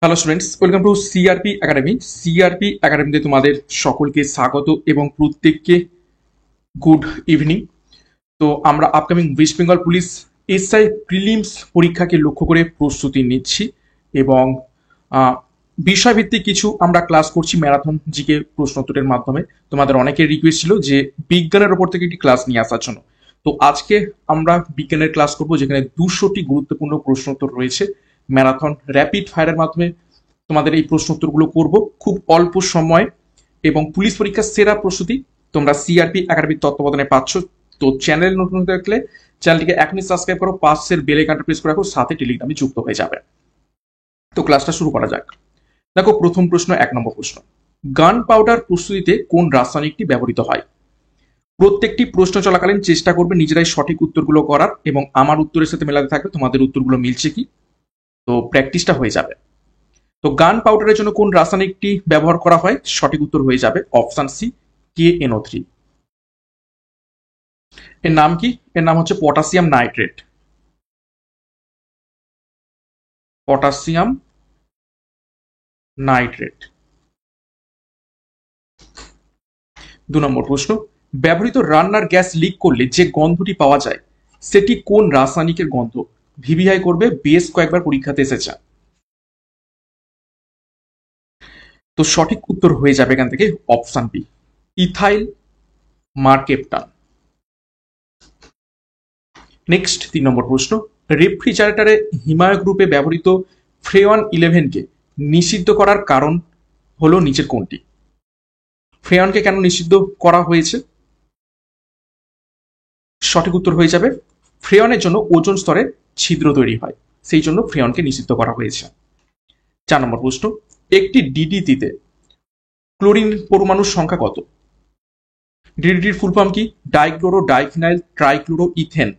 Hello students, welcome to CRP academy. CRP একাডেমিতে তোমাদের সকলকে স্বাগত এবং প্রত্যেককে গুড ইভিনিং। তো আমরা upcoming West Bengal police SI prelims পরীক্ষাকে লক্ষ্য করে প্রস্তুতি নিচ্ছি এবং বিষয়ভিত্তিক কিছু আমরা ক্লাস করছি ম্যারাথন জিকে প্রশ্নোত্তরের মাধ্যমে। তোমাদের অনেকের রিকোয়েস্ট ছিল যে বিজ্ঞানের ওপর থেকে একটি ক্লাস নিয়ে আসার জন্য। তো আজকে আমরা বিজ্ঞানের ক্লাস করব, যেখানে 200টি গুরুত্বপূর্ণ প্রশ্নোত্তর রয়েছে। ম্যারাথন র্যাপিড ফায়ারের মাধ্যমে তোমাদের এই প্রশ্নোত্তরগুলো করব খুব অল্প সময়, এবং পুলিশ পরীক্ষার সেরা প্রস্তুতি তোমরা সিআরপি একাডেমির তত্ত্বাবধানে পাচ্ছ। তো চ্যানেল নতুন হতে থাকলে চ্যানেলটিকে এখনই সাবস্ক্রাইব করো, পাশের বেল আইকনটা প্রেস করে রাখো, সাথে টেলিগ্রামে যুক্ত হয়ে যাবে। তো ক্লাসটা শুরু করা যাক। দেখো, প্রথম প্রশ্ন, 1 নম্বর প্রশ্ন, গান পাউডার প্রস্তুতিতে কোন রাসায়নিকটি ব্যবহৃত হয়? প্রত্যেকটি প্রশ্ন চলাকালীন চেষ্টা করবে নিজেরাই সঠিক উত্তরগুলো করার, এবং আমার উত্তরের সাথে মেলাতে থাকবে তোমাদের উত্তরগুলো মিলছে কি, তো প্র্যাকটিসটা হয়ে যাবে। তো গান পাউডারের জন্য কোন রাসায়নিকটি ব্যবহার করা হয়? সঠিক উত্তর হয়ে যাবে অপশন সি, KNO3। এর নাম কি? এর নাম হচ্ছে পটাশিয়াম নাইট্রেট। Potassium nitrate. 2 নম্বর প্রশ্ন, ব্যবহৃত রান্নার গ্যাস লিক করলে যে গন্ধটি পাওয়া যায় সেটি কোন রাসায়নিকের গন্ধ? ভিভিআই করবে, বেশ কয়েকবার পরীক্ষাতে এসেছে। তো সঠিক উত্তর হয়ে যাবে এখান থেকে অপশন বি, ইথাইল মার্কেপটান। নেক্সট 3 নম্বর প্রশ্ন, রেফ্রিজারেটরে হিমায়ক রূপে ব্যবহৃত ফ্রেয়ন 11কে নিষিদ্ধ করার কারণ হলো নিচের কোনটি? ফ্রেয়নকে কেন নিষিদ্ধ করা হয়েছে? সঠিক উত্তর হয়ে যাবে ফ্রেয়নের জন্য ওজোন স্তরে ছিদ্র তৈরি হয়, সেই জন্য ফ্রেয়নকে নিষিদ্ধ করা হয়েছে। 4 নম্বর প্রশ্ন, একটি ডিডিটিতে ক্লোরিন পরমাণুর সংখ্যা কত? ডিডিটির ফুল ফর্ম কি? Dichloro diphenyl trichloro ethane.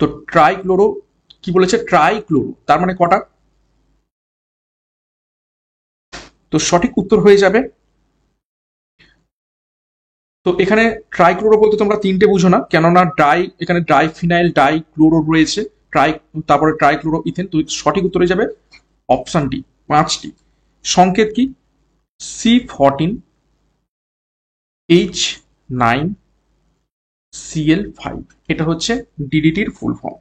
তো ট্রাইক্লোরো কি বলেছে? ট্রাইক্লোরো, তার মানে কটা? তো সঠিক উত্তর হয়ে যাবে, তো এখানে ট্রাইক্লোরো বলতে তোমরা 3টে বুঝো না, কেননা এখানে ডাইফিনাইল ডাইক্লোরো রয়েছে, তারপরে ট্রাইক্লোরো ইথেন। তো সঠিক উত্তর হয়ে যাবে অপশন ডি, 5টি। সংকেত কি? C14H9Cl5, এটা হচ্ছে ডিডিটির ফুল ফর্ম।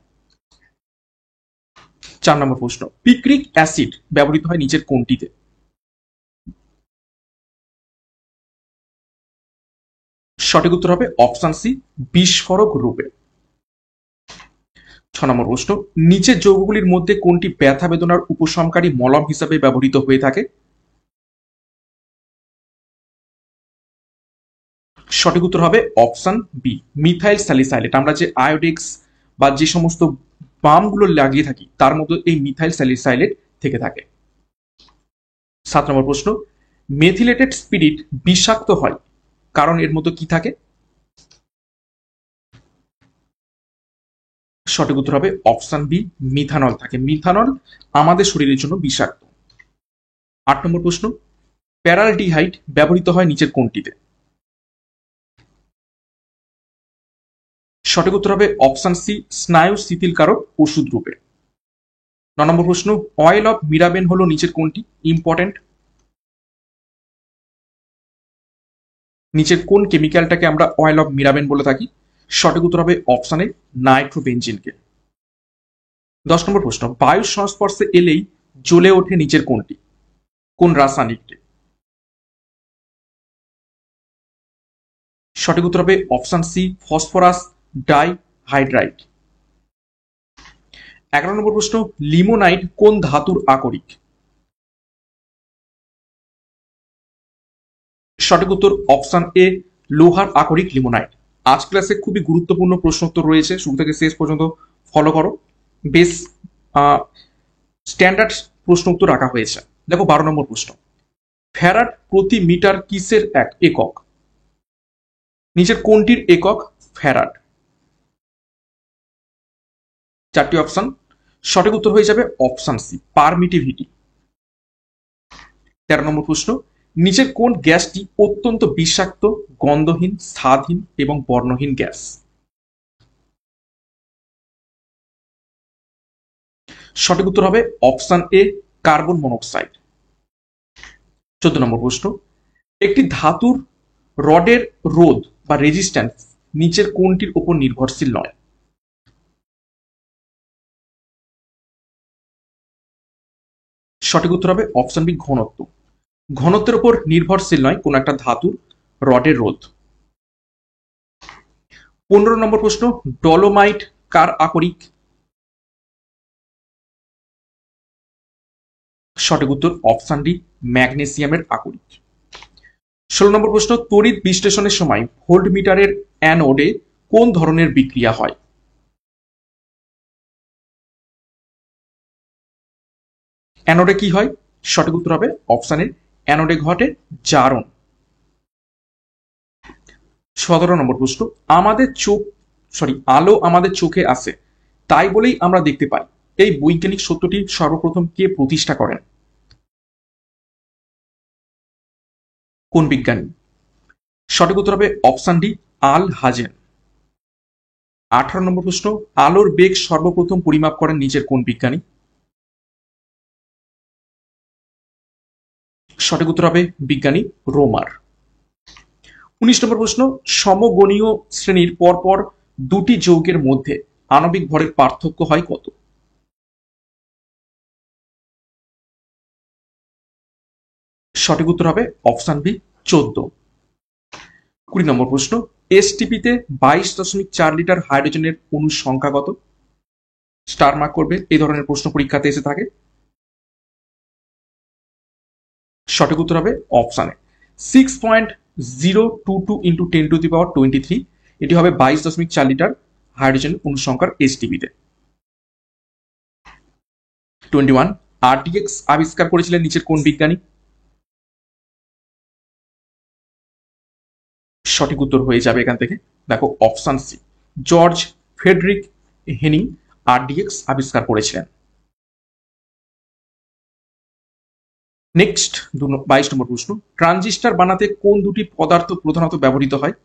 4 নম্বর প্রশ্ন, পিক্রিক অ্যাসিড ব্যবহৃত হয় নিচের কোনটিতে? সঠিক উত্তর হবে অপশন সি, বিস্ফোরক রূপে। 6 নম্বর প্রশ্ন, নিচের যৌগগুলির মধ্যে কোনটি ব্যথা বেদনার উপশমকারী মলম হিসাবে ব্যবহৃত হয়ে থাকে? সঠিক উত্তর হবে অপশন বি, মিথাইল স্যালিসাইলেট। আমরা যে আয়োডেক্স বা যে সমস্ত বামগুলো লাগিয়ে থাকি তার মধ্যে এই মিথাইল স্যালিসাইলেট থেকে থাকে। 7 নম্বর প্রশ্ন, মেথিলেটেড স্পিরিট বিষাক্ত হয় কারণ এর মধ্যে কি থাকে? সঠিক উত্তর হবে অপশন বি, মিথানল থাকে। মিথানল আমাদের শরীরের জন্য বিষাক্ত। 8 নম্বর প্রশ্ন, প্যারালডিহাইড ব্যবহৃত হয় নিচের কোনটিতে? সঠিক উত্তর হবে অপশন সি, স্নায়ু শিথিলকারক ওষুধ রূপে। 9 নম্বর প্রশ্ন, অয়েল অফ মিরাবেন হলো নিচের কোনটি? ইম্পর্টেন্ট। নিচের কোন কেমিক্যালটাকে আমরা অয়েল অফ মিরাবেন বলে থাকি? সঠিক উত্তর হবে অপশন এ, নাইট্রোবেনজিনকে। 10 নম্বর প্রশ্ন, বায়ুর সংস্পর্শে এলেই জ্বলে ওঠে নিচের কোনটি? কোন রাসায়নিকটি? সঠিক উত্তর হবে অপশন সি, ফসফরাস ডাইহাইড্রাইড। 11 নম্বর প্রশ্ন, লিমোনাইট কোন ধাতুর আকরিক? সঠিক উত্তর অপশন এ, লোহার আকরিক লিমোনাইট। আজ ক্লাসে খুবই গুরুত্বপূর্ণ প্রশ্নোত্তর রয়েছে, শুরু থেকে শেষ পর্যন্ত ফলো করো, বেশ স্ট্যান্ডার্ড প্রশ্ন উত্তর রাখা হয়েছে। দেখো 12 নম্বর প্রশ্ন, ফ্যারাড প্রতি মিটার কিসের একক? নিচের কোনটির একক ফ্যারাড? 4টি অপশন, সঠিক উত্তর হয়ে যাবে অপশন সি, পারমিটিভিটি। 13 নম্বর প্রশ্ন, নিচের কোন গ্যাসটি অত্যন্ত বিষাক্ত, গন্ধহীন, স্বাদহীন এবং বর্ণহীন গ্যাস? সঠিক উত্তর হবে অপশন এ, কার্বন মনোক্সাইড। 14 নম্বর প্রশ্ন, একটি ধাতুর রডের রোধ বা রেজিস্ট্যান্স নিচের কোনটির উপর নির্ভরশীল নয়? সঠিক উত্তর হবে অপশন বি, ঘনত্ব। ঘনত্বের উপর নির্ভরশীল নয় কোন একটা ধাতুর রডের রোধ। 15 নম্বর প্রশ্ন, ডলোমাইট কার আকরিক? সঠিক উত্তর অপশন ডি, ম্যাগনেসিয়ামের আকরিক। 16 নম্বর প্রশ্ন, তড়িৎ বিশ্লেষণের সময় ভোল্টমিটারের অ্যানোডে কোন ধরনের বিক্রিয়া হয়? অ্যানোডে কি হয়? সঠিক উত্তর হবে অপশন এ, অ্যানোডে ঘটে জারণ। 17 নম্বর প্রশ্ন, আলো আমাদের চোখে আসে তাই বলেই আমরা দেখতে পাই, এই বৈজ্ঞানিক সত্যটি সর্বপ্রথম কে প্রতিষ্ঠা করেন? কোন বিজ্ঞানী? সঠিক উত্তর হবে অপশন ডি, আল হাজেন। 18 নম্বর প্রশ্ন, আলোর বেগ সর্বপ্রথম পরিমাপ করেন নিচের কোন বিজ্ঞানী? সঠিক উত্তর হবে বিজ্ঞানী রোমার। 19 নম্বর প্রশ্ন, সমগণীয় শ্রেণীর পরপর দুটি যৌগের মধ্যে আণবিক ভরের পার্থক্য হয় কত? সঠিক উত্তর হবে অপশন বি, 14। 20 নম্বর প্রশ্ন, এসটিপিতে 22.4 লিটার হাইড্রোজেনের অণুর সংখ্যা কত? স্টার মার্ক করবে, এই ধরনের প্রশ্ন পরীক্ষাতে এসে থাকে। সঠিক উত্তর হবে অপশন এ, 6.022 ইন্টু 10⁻23। এটি হবে 22.4 লিটার হাইড্রোজেন অণু সংখ্যার এসটিপিতে। 21, আরডিএক্স আবিষ্কার করেছিলেন নিচের কোন বিজ্ঞানী? সঠিক উত্তর হয়ে যাবে এখান থেকে, দেখো option C, George Frederick Henning RDX আবিষ্কার করেছিলেন। নেক্সট 22 নম্বর প্রশ্ন, ট্রানজিস্টর বানাতে কোন দুটি পদার্থ প্রধানত ব্যবহৃত হয়?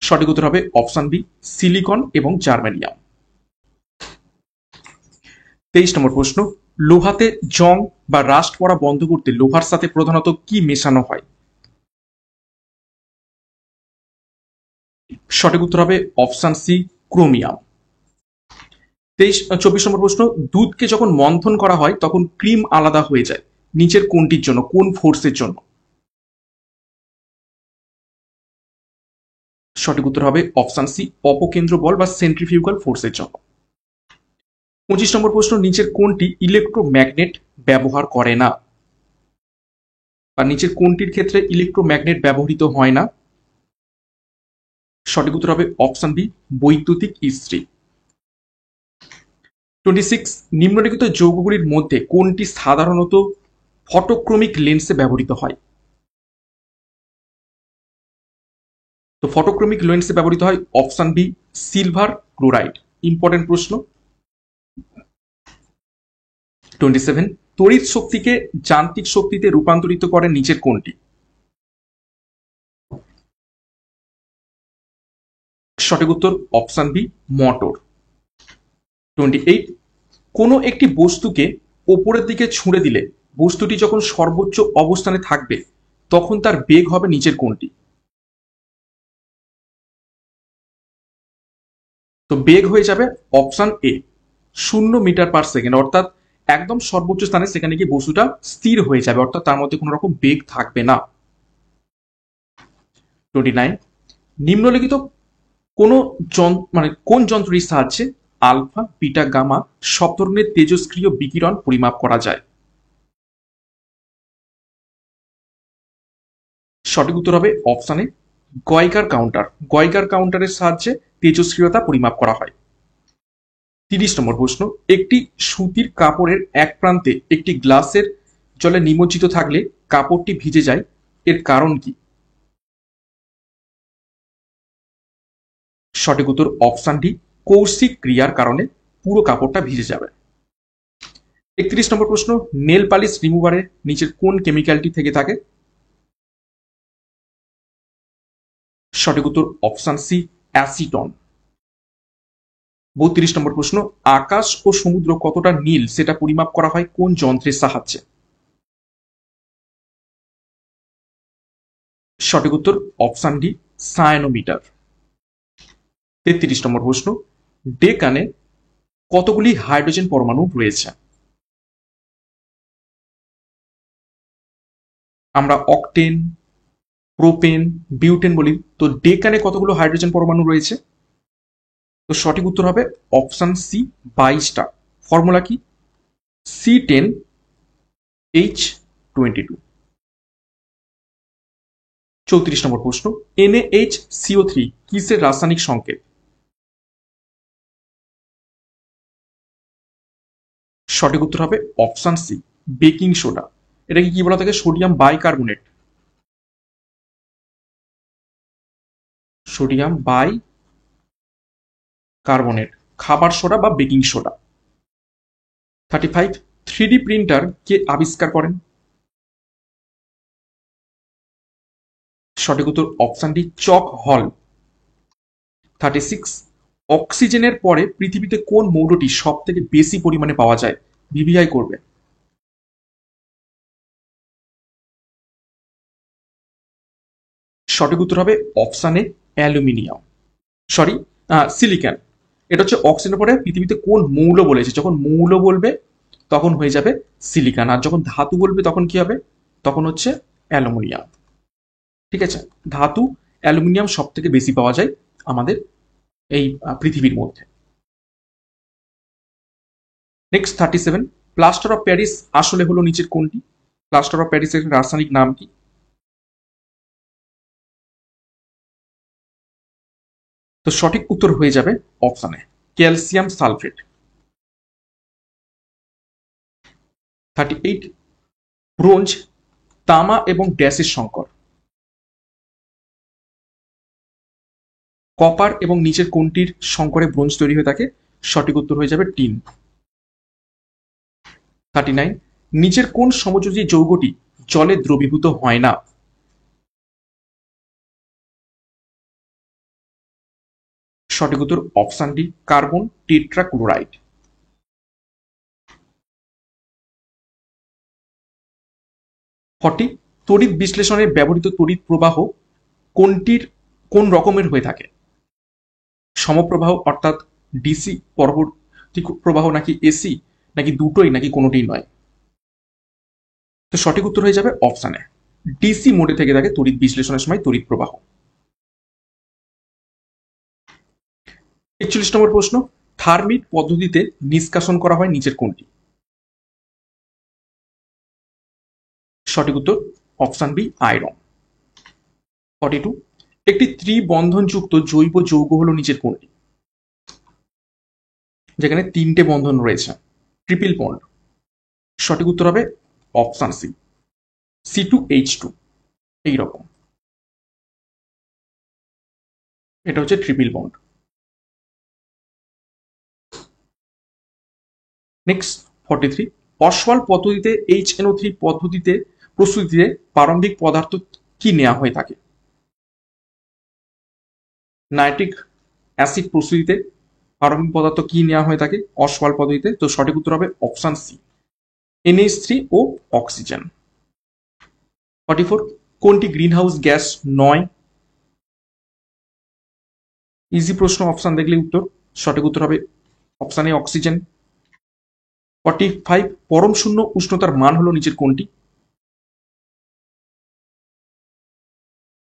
সঠিক উত্তর হবে অপশন বি, সিলিকন এবং জার্মেনিয়াম। 23 নম্বর প্রশ্ন, লোহাতে জং বা রাস্ট পড়া বন্ধ করতে লোহার সাথে প্রধানত কি মেশানো হয়? সঠিক উত্তর হবে অপশন সি, ক্রোমিয়াম। 24 নম্বর প্রশ্ন, দুধকে যখন মন্থন করা হয় তখন ক্রিম আলাদা হয়ে যায় নিচের কোনটির জন্য, কোন ফোর্সের জন্য? সঠিক উত্তর হবে অপশন সি, অপকেন্দ্র বল বা সেন্ট্রিফিউগাল ফোর্সের জন্য। 25 নম্বর প্রশ্ন, নিচের কোনটি ইলেকট্রোম্যাগনেট ব্যবহার করে না, বা নিচের কোনটির ক্ষেত্রে ইলেকট্রোম্যাগনেট ব্যবহৃত হয় না? সঠিক উত্তর হবে অপশন বি, বৈদ্যুতিক ইস্ত্রি। 26, নিম্নলিখিত যৌগগুলির মধ্যে কোনটি সাধারণত ফটোক্রমিক লেন্সে ব্যবহৃত হয়? তো ফটোক্রমিক লেন্সে ব্যবহৃত হয় option B, silver chloride. Important প্রশ্ন। 27, তড়িৎ শক্তিকে যান্ত্রিক শক্তিতে রূপান্তরিত করে নিচের কোনটি? সঠিক উত্তর অপশন বি, মোটর। 28, কোনো একটি বস্তুকে ওপরের দিকে ছুঁড়ে দিলে বস্তুটি যখন সর্বোচ্চ অবস্থানে থাকবে তখন তার বেগ হবে নিচের কোনটি? তো বেগ হয়ে যাবে অপশন এ, 0 মিটার/সেকেন্ড, অর্থাৎ একদম সর্বোচ্চ স্থানে সেখানে গিয়ে বস্তুটা স্থির হয়ে যাবে, অর্থাৎ তার মধ্যে কোনো রকম বেগ থাকবে না। 29, নিম্নলিখিত কোন যন্ত্রটির সাহায্যে আলফা, বিটা, গামা সব ধরনের তেজস্ক্রিয় বিকিরণ পরিমাপ করা যায়? সঠিক উত্তর হবে অপশন এ, গয়গার কাউন্টার। গয়গার কাউন্টারের সাহায্যে তেজস্ক্রিয়তা পরিমাপ করা হয়। 30 নম্বর প্রশ্ন, একটি সুতির কাপড়ের এক প্রান্তে একটি গ্লাসের জলে নিমজ্জিত থাকলে কাপড়টি ভিজে যায়, এর কারণ কি? সঠিক উত্তর অপশন ডি, কৌশিক ক্রিয়ার কারণে পুরো কাপড়টা ভিজে যাবে। 31 নম্বর প্রশ্ন, নেল পালিশ রিমুভারে নিচের কোন কেমিক্যালটি থেকে থাকে? সঠিক উত্তর অপশন সি, অ্যাসিটন। 32 নম্বর প্রশ্ন, আকাশ ও সমুদ্র কতটা নীল সেটা পরিমাপ করা হয় কোন যন্ত্রের সাহায্যে? সঠিক উত্তর অপশন ডি, সায়ানোমিটার। 33 নম্বর প্রশ্ন, ডেকানে কতগুলি হাইড্রোজেন পরমাণু রয়েছে? আমরা অকটেন, প্রোপেন, বিউটেন বলি, তো ডেকানে কতগুলো হাইড্রোজেন পরমাণু রয়েছে? তো সঠিক উত্তর হবে অপশন সি, 22টা। ফর্মুলা কি? C10H22। 34 নম্বর প্রশ্ন, NaHCO3 কিসের রাসায়নিক সংকেত? সঠিক উত্তর হবে অপশন সি, বেকিং সোডা। এটাকে কি বলা থাকে? Sodium bicarbonate. সোডিয়াম বাইকার্বনেট, খাবার সোডা বা বেকিং সোডা। 35, 3D প্রিন্টার কে আবিষ্কার করেন? সঠিক উত্তর অপশন ডি, চক হল। 36, অক্সিজেনের পরে পৃথিবীতে কোন মৌলটি সব থেকে বেশি পরিমাণে পাওয়া যায়? ভিভিআই করবে। সঠিক উত্তর হবে option A, aluminium, sorry, silicon. এটা হচ্ছে অক্সিজেনের পরে পৃথিবীতে কোন মৌল বলেছে, যখন মৌল বলবে তখন হয়ে যাবে সিলিকন, আর যখন ধাতু বলবে তখন কি হবে? তখন হচ্ছে অ্যালুমিনিয়াম। ঠিক আছে, ধাতু অ্যালুমিনিয়াম সব থেকে বেশি পাওয়া যায় আমাদের এই পৃথিবীর মধ্যে। নেক্সট 37, প্লাস্টার অফ প্যারিস আসলে হলো নিচের কোনটি? প্লাস্টার অফ প্যারিসের রাসায়নিক নাম কি? তো সঠিক উত্তর হয়ে যাবে অপশনে ক্যালসিয়াম সালফেট। 38, ব্রোঞ্জ, তামা এবং ড্যাশের সংকর। কপার এবং নিচের কোনটির সংকরে ব্রোঞ্জ তৈরি হয়ে থাকে? সঠিক উত্তর হয়ে যাবে টিন। 39, নিচের কোন সমযোজী যৌগটি জলে দ্রবীভূত হয় না? সঠিক উত্তর অপশন ডি, কার্বন টেট্রাক্লোরাইড। 40, তড়িৎ বিশ্লেষণে ব্যবহৃত তড়িৎ প্রবাহ কোন রকমের হয়ে থাকে? সমপ্রবাহ অর্থাৎ ডিসি পরবর্তী প্রবাহ, নাকি এসি, নাকি দুটোই, নাকি কোনোটিই নয়? তো সঠিক উত্তর হয়ে যাবে অপশনে ডিসি মোডে থেকে থাকে তড়িৎ বিশ্লেষণের সময় তড়িৎ প্রবাহ। 41 নম্বর প্রশ্ন, থার্মিট পদ্ধতিতে নিষ্কাশন করা হয় নিচের কোনটি? সঠিক উত্তর অপশন বি, আয়রন। 42, একটি ত্রিবন্ধনযুক্ত জৈব যৌগ হলো নিচের কোনটি? যেখানে 3টে বন্ধন রয়েছে, ট্রিপল বন্ড। সঠিক উত্তর হবে অপশন সি, C2H2। এইরকম, এটা হচ্ছে ট্রিপল বন্ড। নেক্সট 43, অসওয়াল পদ্ধতিতে HNO3 পদ্ধতিতে প্রস্তুতিতে প্রারম্ভিক পদার্থ কি নেওয়া হয়ে থাকে? নাইট্রিক অ্যাসিড প্রস্তুতিতে প্রারম্ভিক পদার্থ কি নেওয়া হয়ে থাকে অসওয়াল পদ্ধতিতে? তো সঠিক উত্তর হবে অপশন সি, NH3 ও অক্সিজেন। 44, কোনটি গ্রিনহাউস গ্যাস নয়? ইজি প্রশ্ন, অপশন দেখলে উত্তর। সঠিক উত্তর হবে অপশন এ, অক্সিজেন। 45, পরম শূন্য উষ্ণতার মান হলো নিচের কোনটি?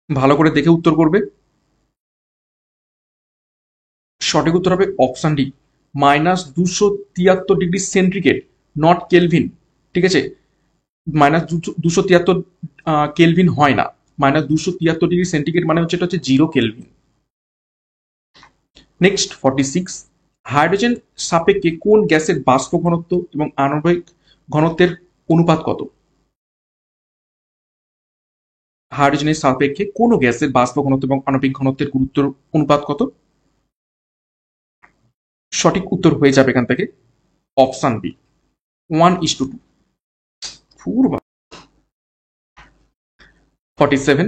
ভালো করে দেখে উত্তর করবে। সঠিক উত্তর হবে option D, -273 degree centigrade, not Kelvin. ঠিক আছে, -273 কেলভিন হয় না, -273 ডিগ্রি সেন্টিগ্রেড মানে হচ্ছে, এটা হচ্ছে 0 কেলভিন। নেক্সট 46, হাইড্রোজেন সাপেক্ষে কোন গ্যাসের বাষ্প ঘনত্ব এবং আণবিক ঘনত্বের অনুপাত কত? হাইড্রোজেনের সাপেক্ষে কোন গ্যাসের বাষ্প ঘনত্ব এবং আণবিক ঘনত্বের গুরুত্বের অনুপাত কত? সঠিক উত্তর হয়ে যাবে এখান থেকে অপশন বি, 1:2। 47,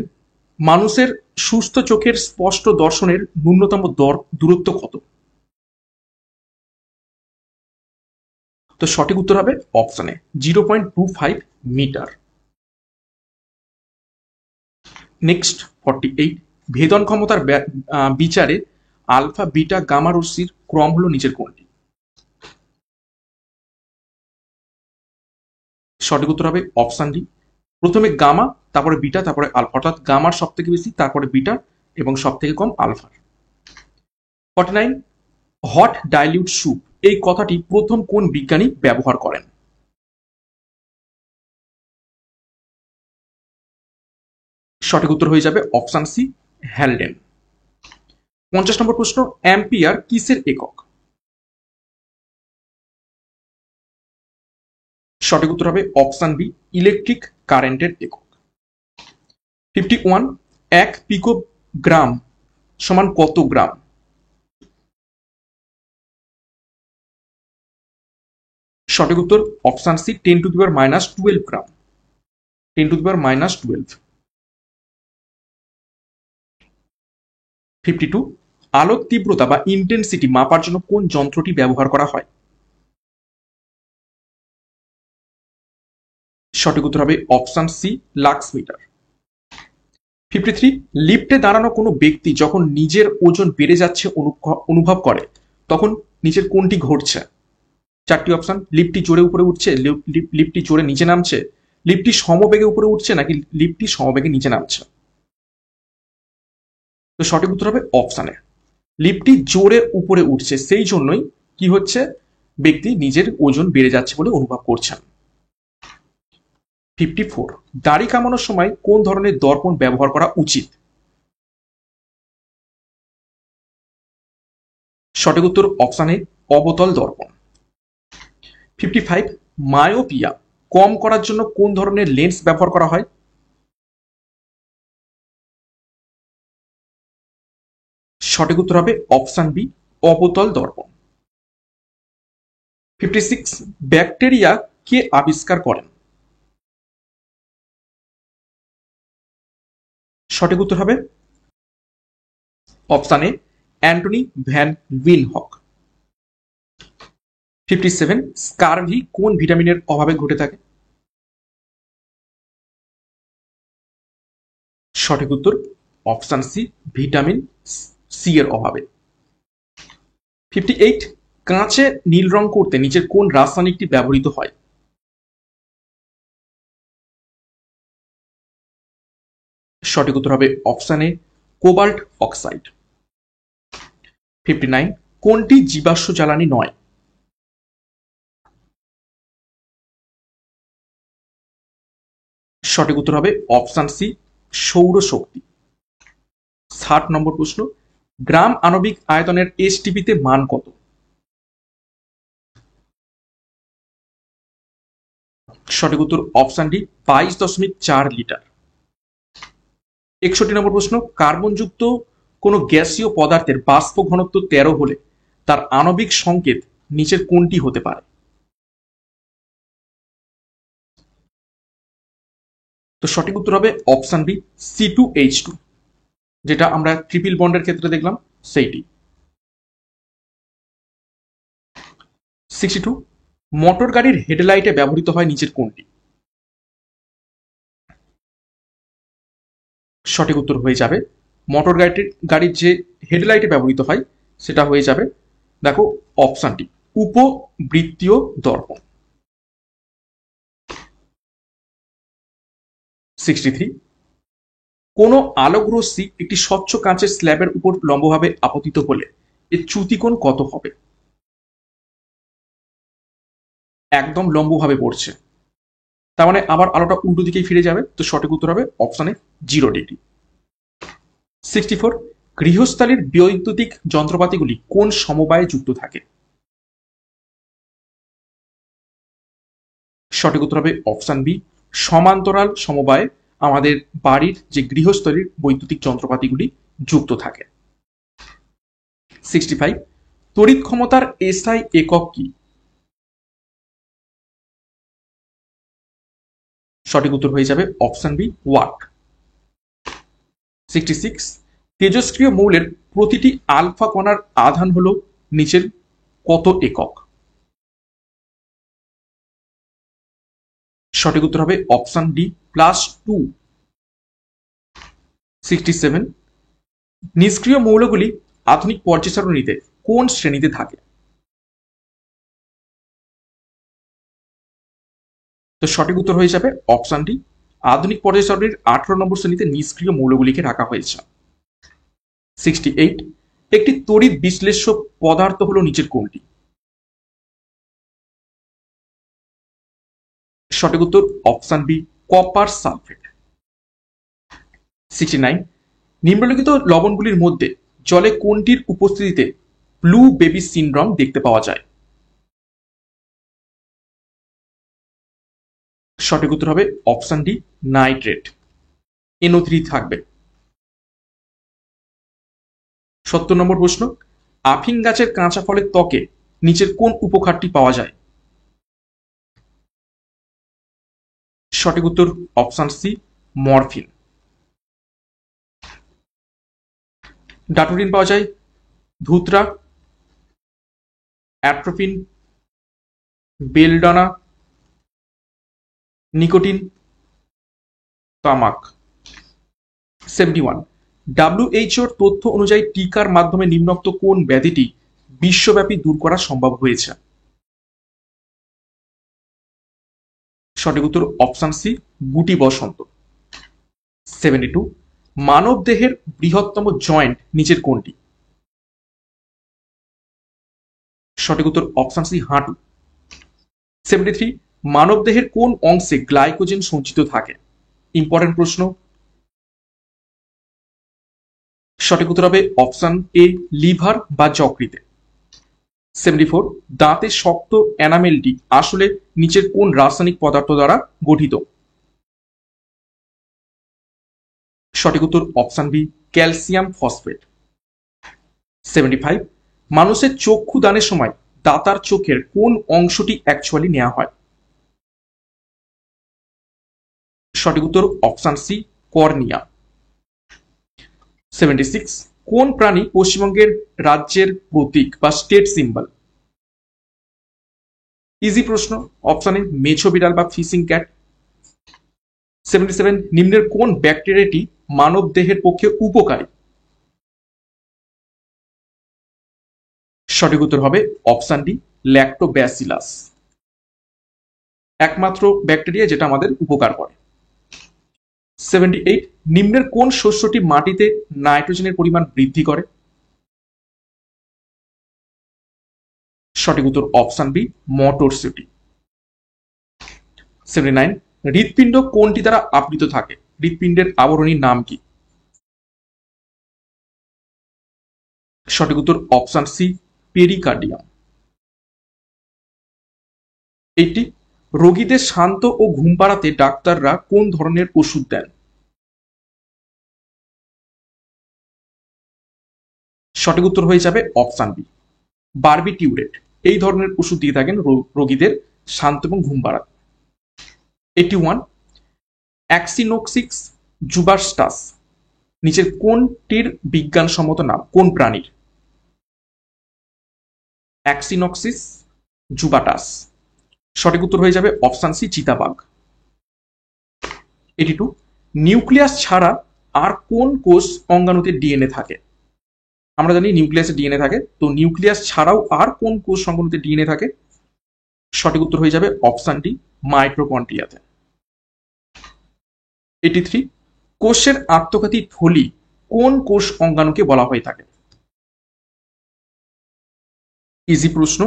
মানুষের সুস্থ চোখের স্পষ্ট দর্শনের ন্যূনতম দূরত্ব কত? তো সঠিক উত্তর হবে অপশনে 0.25 মিটার। নেক্সট 48, ভেদন ক্ষমতার বিচারে আলফা বিটা গামা রশ্মির ক্রম হলো নিচের কোনটি? সঠিক উত্তর হবে অপশন ডি, প্রথমে গামা, তারপরে বিটা, তারপরে আলফা, অর্থাৎ গামার সব থেকে বেশি, তারপরে বিটা এবং সব থেকে কম আলফার। 49, হট ডাইলিউট স্যুপ এই কথাটি প্রথম কোন বিজ্ঞানী ব্যবহার করেন? সঠিক উত্তর হয়ে যাবে অপশন সি, হ্যালডেন। 50 নম্বর প্রশ্ন, অ্যাম্পিয়ার কিসের একক? সঠিক উত্তর হবে অপশন বি, ইলেকট্রিক কারেন্টের একক। 51, 1 পিকোগ্রাম সমান কত গ্রাম? সঠিক উত্তর অপশন সি, 10⁻⁻12 গ্রাম, 10⁻12। 52, আলোক তীব্রতা বা ইন্টেন্সিটি মাপার জন্য কোন যন্ত্রটি ব্যবহার করা হয়? সঠিক উত্তর হবে অপশন সি, লাক্স মিটার। 53, লিফটে দাঁড়ানো কোনো ব্যক্তি যখন নিজের ওজন বেড়ে যাচ্ছে অনুভব করে তখন নিচের কোনটি ঘটছে? চারটি অপশন, লিফটটি জোরে উপরে উঠছে, লিফটটি জোরে নিচে নামছে, লিফটটি সমবেগে উপরে উঠছে, নাকি লিফটটি সমবেগে নিচে নামছে? তো সঠিক উত্তর হবে অপশানে, লিফটটি জোরে উপরে উঠছে, সেই জন্যই কি হচ্ছে, ব্যক্তি নিজের ওজন বেড়ে যাচ্ছে বলে অনুভব করছেন। 54, দাড়ি কামানোর সময় কোন ধরনের দর্পণ ব্যবহার করা উচিত? সঠিক উত্তর অপশন এ, অবতল দর্পণ। 55, মায়োপিয়া কম করার জন্য কোন ধরনের লেন্স ব্যবহার করা হয়? সঠিক উত্তর হবে অপশন বি, অবতল দর্পণ। 56, ব্যাকটেরিয়া কে আবিষ্কার করেন? সঠিক উত্তর হবে option A, Antonie van Leeuwenhoek. 57, scurvy কোন ভিটামিনের অভাবে ঘটে থাকে? সঠিক উত্তর অপশন সি, ভিটামিন সি এর অভাবে। 58, কাঁচে নীল রং করতে নিচের কোন রাসায়নিকটি ব্যবহৃত হয়? সঠিক উত্তর হবে অপশন এ, কোবাল্ট অক্সাইড। 59, কোনটি জীবাশ্ম জ্বালানি নয়? সঠিক উত্তর হবে অপশন সি, সৌরশক্তি। 60 নম্বর প্রশ্ন, গ্রাম আণবিক আয়তনের এসটিপিতে মান কত? সঠিক উত্তর অপশন ডি, 22.4 লিটার। 61 নম্বর প্রশ্ন, কার্বনযুক্ত কোন গ্যাসীয় পদার্থের বাষ্প ঘনত্ব 13 হলে তার আণবিক সংকেত নিচের কোনটি হতে পারে? তো সঠিক উত্তর হবে অপশন বি, C2H2, যেটা আমরা ট্রিপল বন্ডের ক্ষেত্রে দেখলাম সেইটি। 62, মোটর গাড়ির হেডলাইটে ব্যবহৃত হয় নিচের কোনটি? সঠিক উত্তর হয়ে যাবে, মোটর গাড়ির যে হেডলাইটে ব্যবহৃত হয় সেটা হয়ে যাবে, দেখো অপশনটি, উপবৃত্তীয় দর্পণ। 63, কোন আলোক রশ্মি একটি স্বচ্ছ কাঁচের স্ল্যাবের উপর লম্বভাবে আপতিত হলে এর চ্যুতিকোণ কত হবে? একদম লম্বভাবে পড়ছে, তার মানে আবার আলোটা উল্টো দিকেই ফিরে যাবে, তো সঠিক উত্তর হবে অপশনে 0 ডিগ্রি। 64, গৃহস্থালির বৈদ্যুতিক যন্ত্রপাতিগুলি কোন সমবায়ে যুক্ত থাকে? সঠিক উত্তর হবে অপশন বি, সমান্তরাল সমবায়ে আমাদের বাড়ির যে গৃহস্থলীর বৈদ্যুতিক যন্ত্রপাতিগুলি যুক্ত থাকে। 65, তড়িৎ ক্ষমতার এসআই একক কি? সঠিক উত্তর হয়ে যাবে অপশন বি, ওয়াট। 66, তেজস্ক্রিয় মৌলের প্রতিটি আলফা কণার আধান হলো নিচের কত একক? সঠিক উত্তর হবে অপশন ডি +2। 67 নিষ্ক্রিয় মৌলগুলি আধুনিক পর্যায় সারণীতে কোন শ্রেণীতে থাকে? তো সঠিক উত্তর হয়ে যাবে অপশন ডি, আধুনিক পর্যায় সারণীর 18 নম্বর শ্রেণীতে নিষ্ক্রিয় মৌলগুলিকে রাখা হয়েছে। 68 একটি তড়িৎ বিশ্লেষ্য পদার্থ হলো নিচের কোনটি? সঠিক উত্তর অপশন বি, কপার সালফেট। 69 নিম্নলিখিত লবণগুলির মধ্যে জলে কোনটির উপস্থিতিতে ব্লু বেবি সিনড্রোম দেখতে পাওয়া যায়? সঠিক উত্তর হবে অপশন ডি, নাইট্রেট, NO3 থাকবে। 70 নম্বর প্রশ্ন, আফিং গাছের কাঁচা ফলের ত্বকে নিচের কোন উপখাতটি পাওয়া যায়? সঠিক উত্তর অপশন সি, মরফিন। ডাটোডিন পাওয়া যায় ধুতরা, অ্যাট্রোপিন, বেলডানা, নিকোটিন, তামাক। 71 WHO তথ্য অনুযায়ী টিকার মাধ্যমে নিম্নোক্ত কোন ব্যাধিটি বিশ্বব্যাপী দূর করা সম্ভব হয়েছে? সঠিক উত্তর অপশন সি, গুটি বসন্ত। 72 মানব দেহের বৃহত্তম জয়েন্ট নিচের কোনটি? সঠিক উত্তর অপশন সি, হাঁটু। 73 মানব দেহের কোন অংশে গ্লাইকোজেন সঞ্চিত থাকে? ইম্পর্টেন্ট প্রশ্ন। সঠিক উত্তর হবে অপশন এ, লিভার বা যকৃতে। 74 দাঁতের শক্ত এনামেলটি আসলে নিচের কোন রাসায়নিক পদার্থ দ্বারা গঠিত? সঠিক উত্তর অপশন বি, ক্যালসিয়াম ফসফেট। 75 মানুষের চক্ষু দানের সময় দাতার চোখের কোন অংশটি অ্যাকচুয়ালি নেওয়া হয়? সঠিক উত্তর অপশন সি, কর্নিয়া। 76 কোন প্রাণী পশ্চিমবঙ্গের রাজ্যের প্রতীক বা স্টেট সিম্বল? ইজি প্রশ্ন, অপশন এ, মেছো বিড়াল বা ফিশিং ক্যাট। 77 নিম্নের কোন ব্যাকটেরিয়াটি মানব দেহের পক্ষে উপকারী? সঠিক উত্তর হবে অপশন ডি, ল্যাক্টোব্যাসিলাস, একমাত্র ব্যাকটেরিয়া যেটা আমাদের উপকার করে। 78 নিম্নের কোন শস্যটি মাটিতে নাইট্রোজেনের পরিমাণ বৃদ্ধি করে? সঠিক উত্তর অপশন বি, মটরশুঁটি। 79 হৃৎপিণ্ড কোনটি দ্বারা আবৃত থাকে? হৃৎপিণ্ডের আবরণীর নাম কি? সঠিক উত্তর অপশন সি, পেরিকার্ডিয়াম। 80 রোগীদের শান্ত ও ঘুম পাড়াতে ডাক্তাররা কোন ধরনের ওষুধ দেন? সঠিক উত্তর হয়ে যাবে অপশন বি, বারবিটিউরেট। এই ধরনের ওষুধ দিয়ে থাকেন রোগীদের শান্ত এবং ঘুম পাড়াতে। 81 অ্যাক্সিনোক্সিস জুবাস্টাস নিচের কোনটির বিজ্ঞানসম্মত নাম? কোন প্রাণীর? অ্যাক্সিনোক্সিস জুবাটাস। সঠিক উত্তর হয়ে যাবে অপশন সি, চিতাবাঘ। 82 নিউক্লিয়াস ছাড়া আর কোন কোষ অঙ্গাণুতে ডিএনএ থাকে? আমরা জানি নিউক্লিয়াসে ডিএনএ থাকে, তো নিউক্লিয়াস ছাড়াও আর কোন কোষ অঙ্গাণুতে ডিএনএ থাকে? সঠিক উত্তর হয়ে যাবে অপশন ডি, মাইটোকন্ড্রিয়াতে। 83 কোষের আত্মঘাতী থলি কোন কোষ অঙ্গাণুকে বলা হয়ে থাকে? ইজি প্রশ্ন,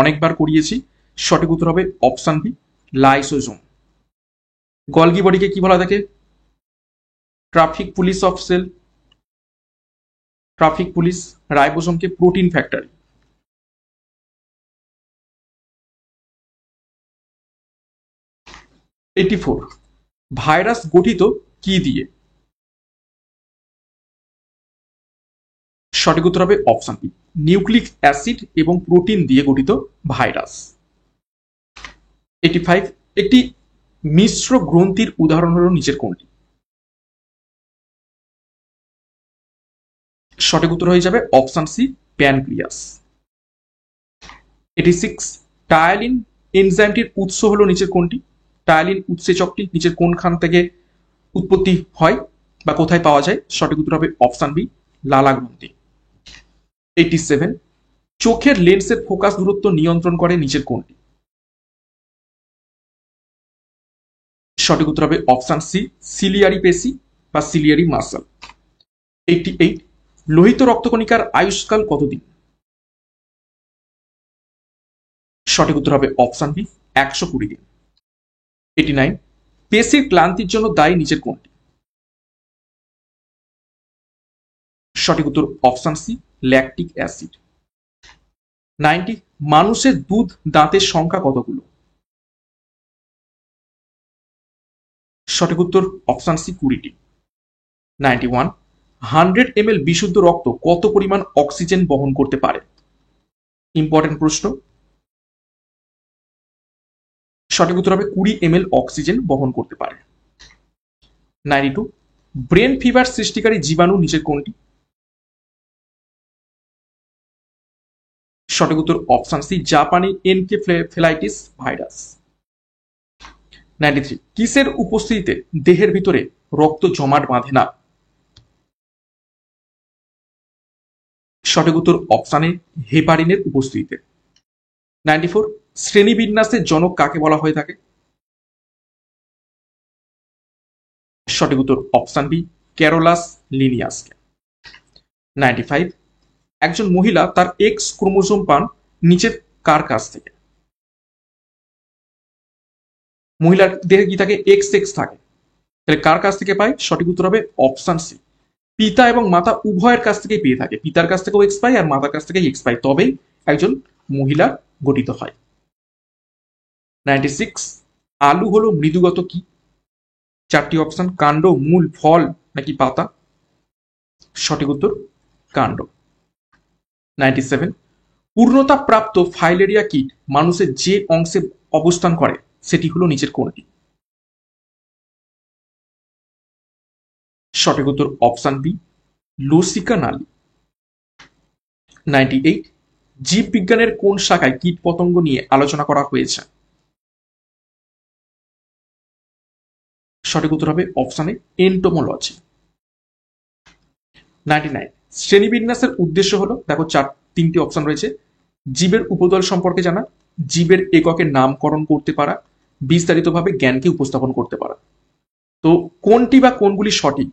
অনেকবার করিয়েছি। সঠিক উত্তর হবে অপশন বি, লাইসোজোম। গলগি বডিকে কি বলা থাকে? Traffic police of cell. Traffic police. রাইবোসোমকে প্রোটিন ফ্যাক্টরি। 84 ভাইরাস গঠিত কি দিয়ে? সঠিক উত্তর হবে অপশন বি, নিউক্লিক অ্যাসিড এবং প্রোটিন দিয়ে গঠিত ভাইরাস। 85 একটি মিশ্র গ্রন্থির উদাহরণ হল নিচের কোনটি? সঠিক উত্তর হয়ে যাবে অপশন সি, প্যানক্রিয়াস। 86 টায়ালিন এনজাইমটির উৎস হল নিচের কোনটি? টায়ালিন উৎসেচকটি নিচের কোনখান থেকে উৎপত্তি হয় বা কোথায় পাওয়া যায়? সঠিক উত্তর হবে অপশন বি, লালা গ্রন্থি। 87, চোখের লেন্সের ফোকাস দূরত্ব নিয়ন্ত্রণ করে নিচের কোনটি? সঠিক উত্তর হবে অপশন সি, সিলিয়ারি পেশি বা সিলিয়ারি মাসল। 88, লোহিত রক্তকণিকার আয়ুষ্কাল কতদিন? সঠিক উত্তর হবে অপশন বি, 120 দিন। 89, পেশির ক্লান্তির জন্য দায়ী নিচের কোনটি? সঠিক উত্তর অপশন সি, ল্যাকটিক অ্যাসিড। 90, মানুষের দুধ দাঁতের সংখ্যা কতগুলো? সঠিক উত্তর অপশন সি, 20টি। 91, 100 ml বিশুদ্ধ রক্ত কত পরিমাণ অক্সিজেন বহন করতে পারে? ইম্পর্টেন্ট প্রশ্ন। সঠিক উত্তর হবে 20 ml অক্সিজেন বহন করতে পারে। 92, ব্রেন ফিভার সৃষ্টিকারী জীবাণু নিচের কোনটি? সঠিক উত্তর অপশন সি, জাপানি এনকেফেলাইটিস ভাইরাস। 93, কিসের উপস্থিতিতে দেহের ভিতরে রক্ত জমাট বাঁধে না? সঠিক উত্তর অপশন এ, হেপারিনের উপস্থিতিতে। 94, শ্রেণীবিন্যাসের জনক কাকে বলা হয়ে থাকে? সঠিক উত্তর অপশন বি, ক্যারোলাস লিনিয়াসকে। 95, একজন মহিলা তার এক্স ক্রোমোজোম পান নিচের কার কাছ থেকে? মহিলার দেহে কি থাকে? এক্স এক্স থাকে, তাহলে কার কাছ থেকে পায়? সঠিক উত্তর হবে অপশন সি, পিতা এবং মাতা উভয়ের কাছ থেকেই পেয়ে থাকে। পিতার কাছ থেকেও এক্স পায় আর মাতার কাছ থেকেই এক্স পায়, তবেই একজন মহিলা গঠিত হয়। 96, আলু হলো মৃদুগত কি? চারটি অপশন, কাণ্ড, মূল, ফল নাকি পাতা? সঠিক উত্তর কাণ্ড। 97, পূর্ণতা প্রাপ্ত ফাইলেরিয়া কীট মানুষের যে অংশে অবস্থান করে সেটি হলো নিচের কোনটি? সঠিক উত্তর অপশন বি, লসিকা নালী। 98, জীববিজ্ঞানের কোন শাখায় কীট পতঙ্গ নিয়ে আলোচনা করা হয়েছে? সঠিক উত্তর হবে অপশন এ, এন্টোমোলজি। 99, শ্রেণীবিন্যাসের উদ্দেশ্য হলো, দেখো তিনটি অপশন রয়েছে, জীবের উপদল সম্পর্কে জানা, জীবের এককের নামকরণ করতে পারা, বিস্তারিতভাবে জ্ঞানকে উপস্থাপন করতে পারা। তো কোনটি বা কোনগুলি সঠিক?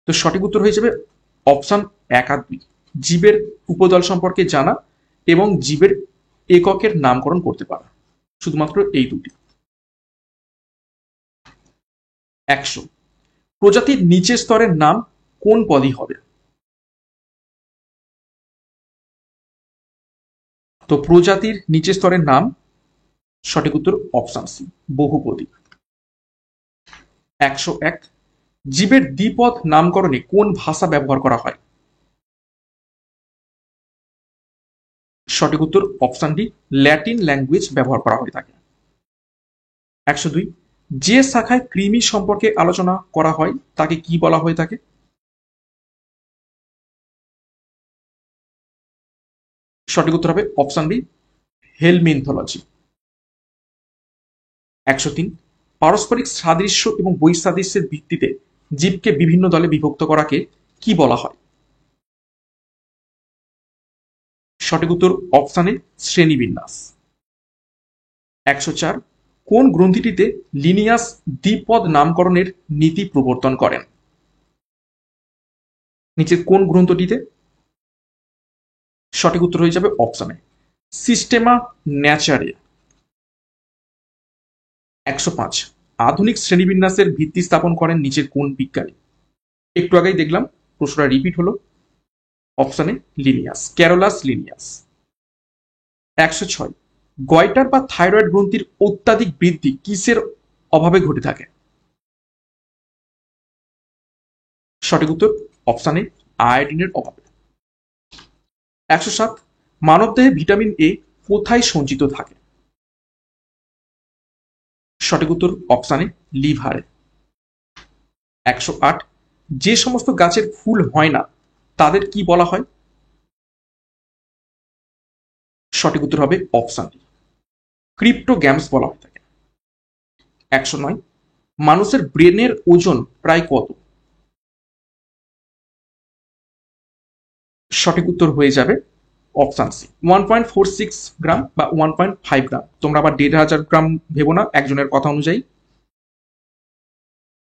তো সঠিক উত্তর হয়ে যাবে অপশন 1 আর 2, জীবের উপদল সম্পর্কে জানা এবং জীবের এককের নামকরণ করতে পারা, শুধুমাত্র এই দুটি। 100, প্রজাতির নিচের স্তরের নাম কোন পদই হবে? তো প্রজাতির নিচের স্তরের নাম, সঠিক উত্তর অপশন সি, বহুপদী। 101, জীবের দ্বিপদ নামকরণে কোন ভাষা ব্যবহার করা হয়? সঠিক উত্তর অপশন ডি, ল্যাটিন ল্যাঙ্গুয়েজ ব্যবহার করা হয়ে থাকে। 102, যে শাখায় কৃমি সম্পর্কে আলোচনা করা হয় তাকে কি বলা হয়ে থাকে? সঠিক উত্তর হবে অপশন বি, হেলমিনথোলজি। 103, পারস্পরিক সাদৃশ্য এবং বৈসাদৃশ্যের ভিত্তিতে জীবকে বিভিন্ন দলে বিভক্ত করাকে কি বলা হয়? সঠিক উত্তর অপশন এ, শ্রেণীবিন্যাস। 104, কোন গ্রন্থিটিতে লিনিয়াস দ্বিপদ নামকরণের নীতি প্রবর্তন করেন? নিচের কোন গ্রন্থটিতে? সঠিক উত্তর হয়ে যাবে অপশন এ, সিস্টেমা ন্যাচারে। 105, আধুনিক শ্রেণীবিন্যাসের ভিত্তি স্থাপন করেন নিচের কোন বিজ্ঞানী? একটু আগেই দেখলাম, প্রশ্নটা রিপিট হলো, option A, Linnaeus, Carolus Linnaeus. 106, goitre বা থাইরয়েড গ্রন্থির অত্যাধিক বৃদ্ধি কিসের অভাবে ঘটে থাকে? সঠিক উত্তর অপশন এ, আয়োডিনের অভাবে। 107, মানবদেহে ভিটামিন এ কোথায় সঞ্চিত থাকে? সঠিক উত্তর অপশন এ, লিভারে। 108, যে সমস্ত গাছের ফুল হয় না তাদের কি বলা হয়? সঠিক উত্তর হবে অপশন ডি, ক্রিপ্টোগ্যামস বলা হয়ে থাকে। 109, মানুষের ব্রেনের ওজন প্রায় কত? সঠিক উত্তর হয়ে যাবে অপশন সি, 1.46 গ্রাম বা 1.5 গ্রাম। তোমরা আবার 1,500 গ্রাম ভেবো না, একজনের কথা অনুযায়ী।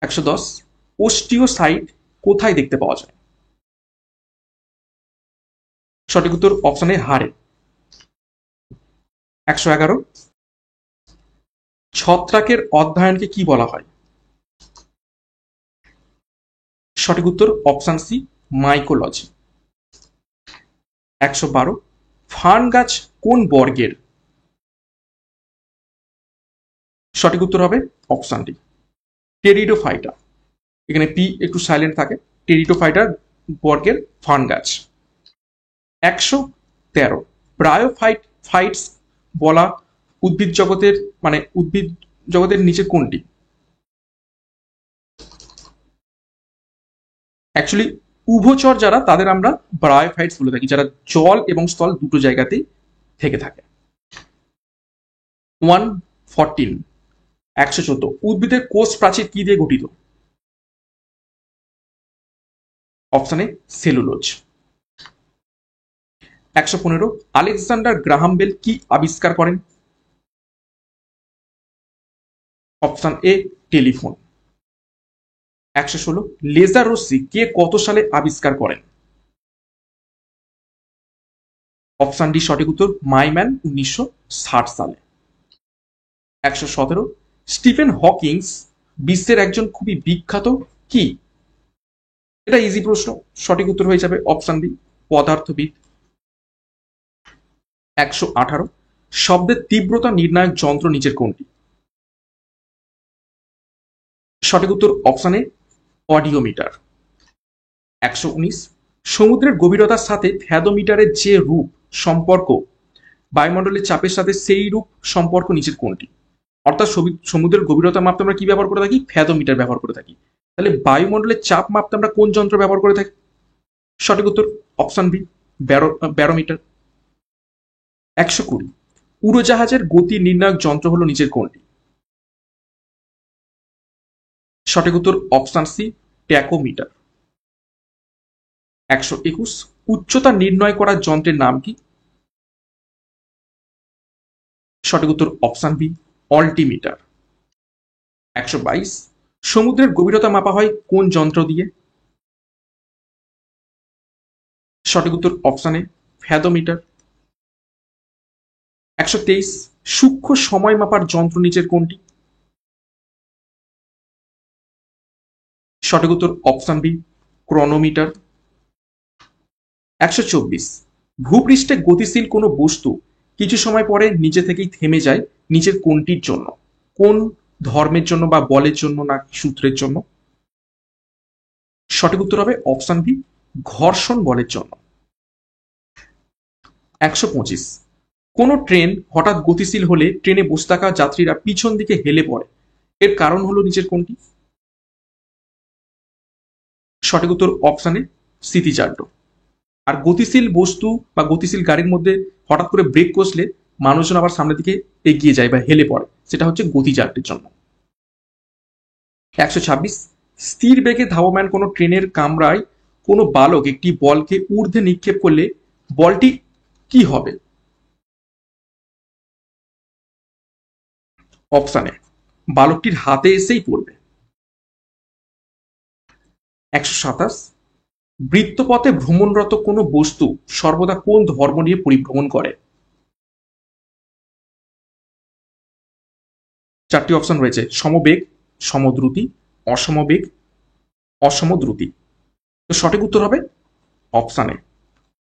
110, ওস্টিওসাইট কোথায় দেখতে পাওয়া যায়? সঠিক উত্তর অপশন এ, হাড়ে। 111, ছত্রাকের অধ্যয়নকে কি বলা হয়? সঠিক উত্তর অপশন সি, মাইকোলজি। 112, ফার্ন গাছ কোন বর্গের? সঠিক উত্তর হবে অপশন ডি, টেরিডোফাইটা। এখানে পি একটু সাইলেন্ট থাকে। টেরিডোফাইটা বর্গের ফার্ন গাছ। 113, ব্রায়োফাইটস বলা উদ্ভিদ জগতের উদ্ভিদ জগতের নিচে কোনটি? অ্যাকচুয়ালি উভচর যারা, তাদের আমরা ব্রায়োফাইটস বলে থাকি, যারা জল এবং স্থল দুটো জায়গাতেই থেকে থাকে। 114, 114, উদ্ভিদের কোষ প্রাচীর কি দিয়ে গঠিত? Option A, cellulose. 115, Alexander Graham Bell কি আবিষ্কার করেন? Option A, telephone. 116, লেজার রশ্মি কে কত সালে আবিষ্কার করেন? অপশন ডি সঠিক উত্তর, মাইম্যান 1960 সালে। 117, স্টিফেন হকিংস বিশ্বের একজন খুবই বিখ্যাত কি? এটা ইজি প্রশ্ন, সঠিক উত্তর হয়ে যাবে অপশন বি, পদার্থবিদ। 118, শব্দের তীব্রতা নির্ণায়ক যন্ত্র নিচের কোনটি? সঠিক উত্তর অপশন এ, অডিওমিটার। 119, সমুদ্রের গভীরতার সাথে থ্যাদোমিটারের যে রূপ সম্পর্ক বায়ুমণ্ডলের চাপের সাথে, সেই রূপ সম্পর্ক নিচের কোনটি? অর্থাৎ সমুদ্রের গভীরতা মাপতে আমরা কি ব্যবহার করে থাকি? থ্যাদোমিটার ব্যবহার করে থাকি। তাহলে বায়ুমণ্ডলের চাপ মাপতে আমরা কোন যন্ত্র ব্যবহার করে থাকি? সঠিক উত্তর অপশন বি, ব্যারোমিটার। 120, উড়োজাহাজের গতি নির্ণায়ক যন্ত্র হলো নিচের কোনটি? সঠিক উত্তর অপশন সি, ট্যাকোমিটার। 121, উচ্চতা নির্ণয় করার যন্ত্রের নাম কি? সঠিক উত্তর অপশন বি, অল্টিমিটার। 122, সমুদ্রের গভীরতা মাপা হয় কোন যন্ত্র দিয়ে? সঠিক উত্তর অপশন এ, ফ্যাদোমিটার। 123, সূক্ষ্ম সময় মাপার যন্ত্র নিচের কোনটি? সঠিক উত্তর অপশন বি, ক্রোনোমিটার। 124, ভূপৃষ্ঠে গতিশীল কোনো বস্তু কিছু সময় পরে নিজে থেকেই থেমে যায় নিচের কোনটির জন্য? কোন ধর্মের জন্য বা বলের জন্য, না সূত্রের জন্য? সঠিক উত্তর হবে অপশন বি, ঘর্ষণ বলের জন্য। 125, কোন ট্রেন হঠাৎ গতিশীল হলে ট্রেনে বসে থাকা যাত্রীরা পিছন দিকে হেলে পড়ে, এর কারণ হলো নিচের কোনটি? সঠিক উত্তর অপশন এ, স্মৃতিচার্য। আর গতিশীল বস্তু বা গতিশীল গাড়ির মধ্যে হঠাৎ করে ব্রেক কষলে মানুষজন আবার সামনের দিকে এগিয়ে যায় বা হেলে পড়ে, সেটা হচ্ছে গতিজার্যের জন্য। 126, স্থির বেগে ধাবমান কোনো ট্রেনের কামরায় কোনো বালক একটি বলকে ঊর্ধ্বে নিক্ষেপ করলে বলটি কি হবে? অপশন এ, বালকটির হাতে এসেই পড়বে। 127, বৃত্তপথে ভ্রমণরত কোনো বস্তু সর্বদা কোন ধর্ম নিয়ে পরিভ্রমণ করে? চারটি অপশন রয়েছে, সমবেগ, সমদ্রুতি, অসমবেগ, অসমদ্রুতি। তো সঠিক উত্তর হবে অপশন এ,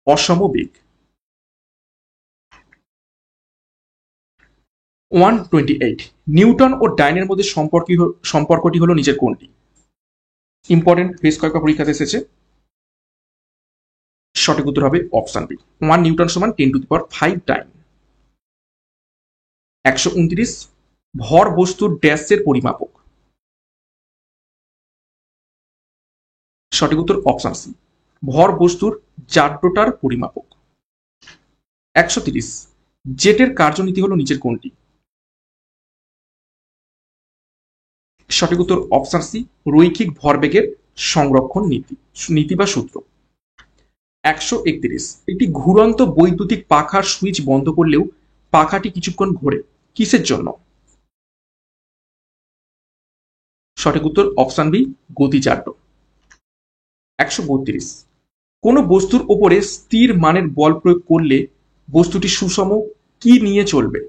অসমবেগ। 128, নিউটন ও ডাইনের মধ্যে সম্পর্কটি হলো নিচের কোনটি? ইম্পর্টেন্ট, বেশ কয়েকবার পরীক্ষাতে এসেছে। সঠিক উত্তর হবে অপশন বি, 1 নিউটন সমান 10⁵ ডাইন। 129, ভর বস্তুর ড্যাশের পরিমাপক? সঠিক উত্তর অপশন সি, ভর বস্তুর জাড্যটার পরিমাপক। 130, জেটের কার্যনীতি হলো নিচের কোনটি? সঠিক উত্তর অপশন সি, রৈখিক ভরবেগের সংরক্ষণ নীতি বা সূত্র। 131, একটি ঘুরন্ত বৈদ্যুতিক পাখার সুইচ বন্ধ করলেও পাখাটি কিছুক্ষণ ঘোরে, কিসের জন্য? সঠিক উত্তর অপশন বি, গতিজাড্য। 132, কোন বস্তুর উপরে স্থির মানের বল প্রয়োগ করলে বস্তুটি সুষম কি নিয়ে চলবে?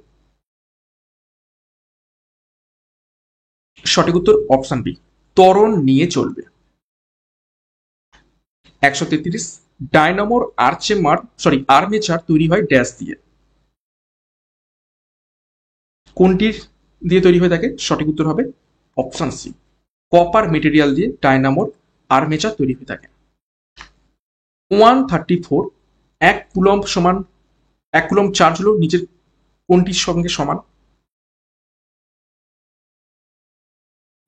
সঠিক উত্তর অপশন বি, ত্বরণ নিয়ে চলবে। 133, ডায়নামোর আর্মেচার তৈরি হয় ড্যাশ দিয়ে, কোনটির দিয়ে তৈরি হয়ে থাকে? সঠিক উত্তর হবে অপশন সি, কপার মেটেরিয়াল দিয়ে ডায়নামোর আর্মেচার তৈরি হয়ে থাকে। 134, 1 কুলম্ব চার্জ হলো নিচের কোনটির সঙ্গে সমান,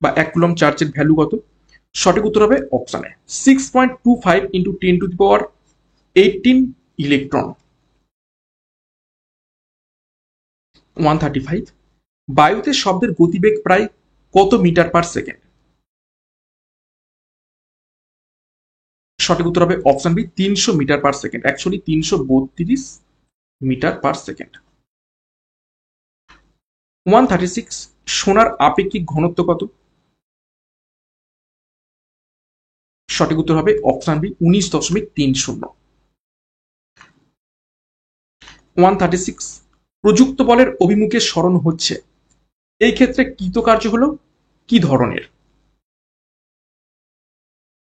বা 1 কুলম্ব চার্জের ভ্যালু কত? সঠিক উত্তর হবে অপশন এ, 6.25 ইন্টু 10⁻18 ইলেকট্রন। 135, বায়ুতে শব্দের গতিবেগ প্রায় কত মিটার পার সেকেন্ড? সঠিক উত্তর হবে option B, 300 metre per second, actually 332 metre per second. 136, সোনার আপেক্ষিক ঘনত্ব কত? সঠিক উত্তর হবে অপশন বি, 19.30। 136, প্রযুক্ত বলের অভিমুখে সরণ হচ্ছে, এই ক্ষেত্রে কৃতকার্য হলো কি ধরনের?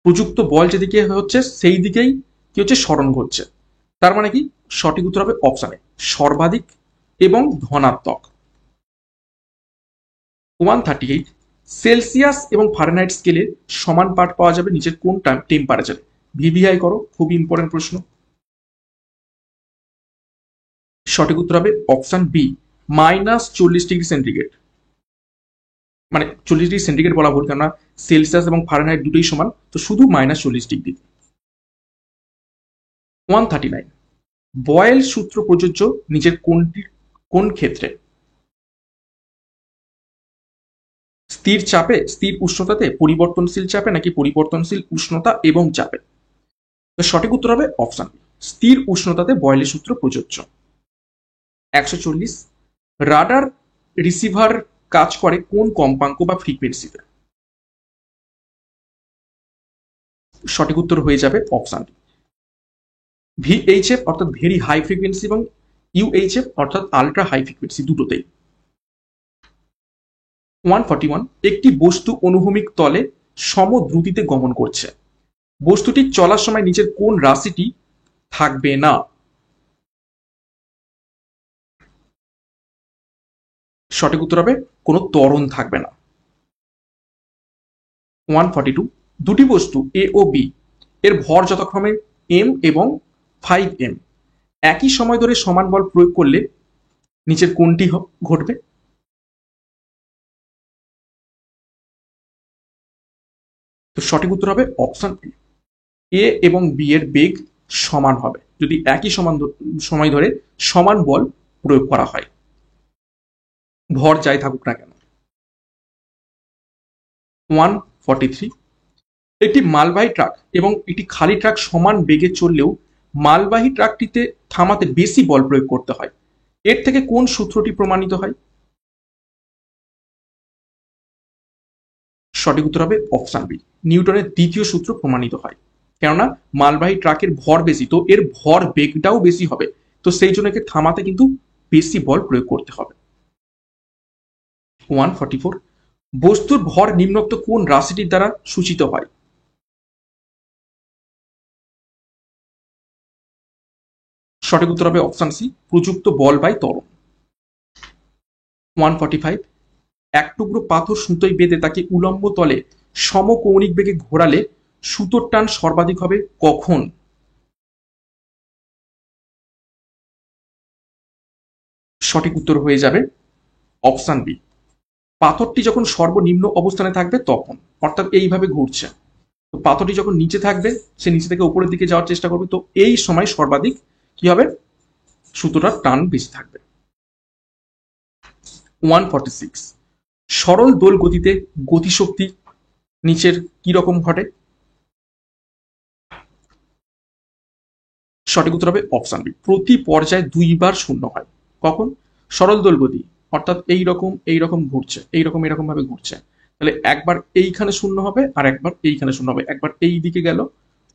প্রযুক্ত বল যেদিকে হচ্ছে সেই দিকেই কি হচ্ছে? সরণ ঘটছে। তার মানে কি? সঠিক উত্তর হবে অপশন এ, সর্বাধিক এবং ধনাত্মক। 138, সেলসিয়াস এবং ফারেনহাইট স্কেলে সমান পাঠ পাওয়া যাবে নিচের কোন টেম্পারেচারে? ভিভিআই করো, খুব ইম্পর্টেন্ট প্রশ্ন। সঠিক উত্তর হবে অপশন বি, -40°C। মানে 40°C বলা ভুল, কেননা সেলসিয়াস এবং ফারেনহাইট দুটোই সমান, তো শুধু -40°। 139, বয়েল সূত্র প্রযোজ্য নিচের কোন ক্ষেত্রে? স্থির চাপে, স্থির উষ্ণতাতে, পরিবর্তনশীল চাপে, নাকি পরিবর্তনশীল উষ্ণতা এবং চাপে? তো সঠিক উত্তর হবে অপশন বি, স্থির উষ্ণতাতে বয়েলের সূত্র প্রযোজ্য। 140, রাডার রিসিভার কাজ করে কোন কম্পাঙ্ক বা ফ্রিকোয়েন্সিতে? সঠিক উত্তর হয়ে যাবে অপশন ডি, ভিএইচএফ অর্থাৎ ভেরি হাই ফ্রিকোয়েন্সি এবং ইউএইচএফ অর্থাৎ আলট্রা হাই ফ্রিকোয়েন্সি, দুটোতেই। 141, একটি বস্তু অনুভূমিক তলে সমদ্রুতিতে গমন করছে, বস্তুটি চলার সময় নিচের কোন রাশিটি থাকবে না? সঠিক উত্তর হবে কোনো ত্বরণ থাকবে না। 142, দুটি বস্তু এ ও বি এর ভর যথাক্রমে m এবং 5m, একই সময় ধরে সমান বল প্রয়োগ করলে নিচের কোনটি ঘটবে? তো সঠিক উত্তর হবে অপশন এ এবং বি এর বেগ সমান হবে যদি একই সময় ধরে সমান বল প্রয়োগ করা হয়, ভর যাই থাকুক না কেন। 143, একটি মালবাহী ট্রাক এবং একটি খালি ট্রাক সমান বেগে চললেও মালবাহী ট্রাকটিতে থামাতে বেশি বল প্রয়োগ করতে হয়, এর থেকে কোন সূত্রটি প্রমাণিত হয়? সঠিক উত্তর হবে অপশন বি, নিউটনের দ্বিতীয় সূত্র প্রমাণিত হয়, কেননা মালবাহী ট্রাকের ভর বেশি, তো এর ভর বেগটাও বেশি হবে, তো সেই জন্য একে থামাতে কিন্তু বেশি বল প্রয়োগ করতে হবে। 144, বস্তুর ভর নিম্নোক্ত কোন রাশিটির দ্বারা সূচিত হয়? সঠিক উত্তর হবে অপশন সি, প্রযুক্ত বল বাই ত্বরণ। 145, এক টুকরো পাথর সুতোয় বেঁধে তাকে উলম্ব তলে সমকৌণিক বেগে ঘোরালে সুতোর টান সর্বাধিক হবে কখন? সঠিক উত্তর হয়ে যাবে অপশন বি, পাথরটি যখন সর্বনিম্ন অবস্থানে থাকবে তখন, অর্থাৎ এইভাবে ঘুরছে, তো পাথরটি যখন নিচে থাকবে সে নিচে থেকে উপরের দিকে যাওয়ার চেষ্টা করবে, তো এই সময় সর্বাধিক কি হবে? সুতোটার টান বেশি থাকবে। 146, সরল দোল গতিতে গতিশক্তি নিচের কি রকম ঘটে? সঠিক উত্তর হবে অপশন বি, প্রতি পর্যায়ে দুইবার শূন্য হয়। কখন? সরল দোল গতি, অর্থাৎ এইরকম ঘুরছে, এরকম ভাবে ঘুরছে, তাহলে একবার এইখানে শূন্য হবে আর একবার এইখানে শূন্য হবে, একবার এই দিকে গেল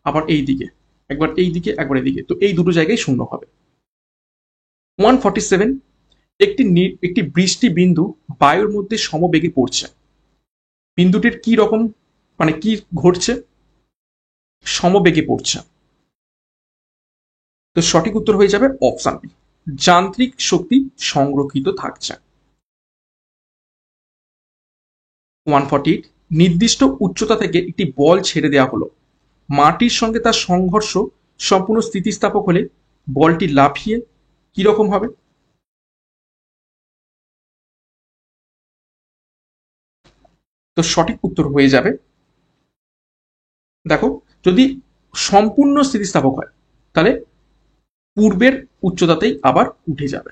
আবার এই দিকে, একবার এই দিকে একবার এইদিকে, তো এই দুটো জায়গায় শূন্য হবে। 147, একটি বৃষ্টি বিন্দু বায়ুর মধ্যে সমবেগে পড়ছে, বিন্দুটির কি রকম, মানে কি ঘটছে? সমবেগে পড়ছে। তো সঠিক উত্তর হয়ে যাবে অপশন বি, যান্ত্রিক শক্তি সংরক্ষিত থাকছে। 148, নির্দিষ্ট উচ্চতা থেকে একটি বল ছেড়ে দেওয়া হলো, মাটির সঙ্গে তার সংঘর্ষ সম্পূর্ণ স্থিতিস্থাপক হলে বলটি লাফিয়ে কি রকম হবে? তো সঠিক উত্তর হয়ে যাবে, দেখো, যদি সম্পূর্ণ স্থিতিস্থাপক হয় তাহলে পূর্বের উচ্চতাতেই আবার উঠে যাবে।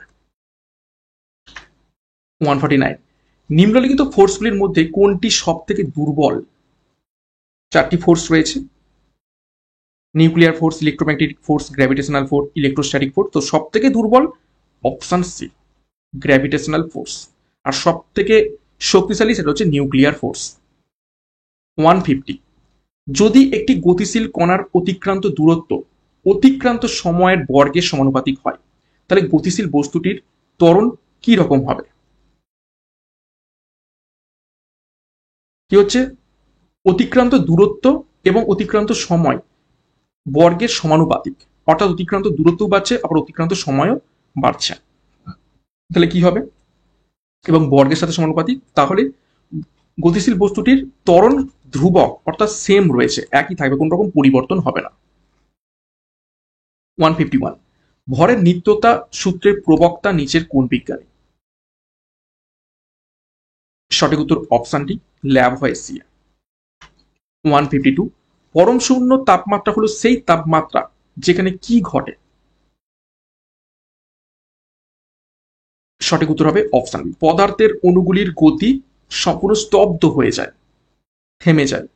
149, নিম্নলিখিত ফোর্সগুলির মধ্যে কোনটি সব থেকে দুর্বল? চারটি ফোর্স রয়েছে, nuclear force, electromagnetic force, gravitational force, electrostatic force. তো সব থেকে দুর্বল অপশন সি, গ্র্যাভিটেশনাল ফোর্স। আর সব থেকে শক্তিশালী সেটা হচ্ছে নিউক্লিয়ার ফোর্স। 150, যদি একটি গতিশীল কণার অতিক্রান্ত দূরত্ব অতিক্রান্ত সময়ের বর্গের সমানুপাতিক হয় তাহলে গতিশীল বস্তুটির ত্বরণ কি রকম হবে? কি হচ্ছে? অতিক্রান্ত দূরত্ব এবং অতিক্রান্ত সময় বর্গের সমানুপাতিক, অর্থাৎ অতিক্রান্ত দূরত্বও বাড়ছে আবার অতিক্রান্ত সময়ও বাড়ছে, তাহলে কি হবে? এবং বর্গের সাথে সমানুপাতিক, তাহলে গতিশীল বস্তুটির ত্বরণ ধ্রুবক, অর্থাৎ সেম রয়েছে, একই থাকবে, কোন রকম পরিবর্তন হবে না। 151, ভরের নিত্যতা সূত্রের প্রবক্তা নিচের কোন বিজ্ঞানী? সঠিক উত্তর অপশন ডি, ল্যাভয়েসিয়া। 152, পরম শূন্য তাপমাত্রা হলো সেই তাপমাত্রা যেখানে কি ঘটে? সঠিক উত্তর হবে অপশন বি, পদার্থের অণুগুলির গতি সম্পূর্ণ স্তব্ধ হয়ে যায়, থেমে যায়।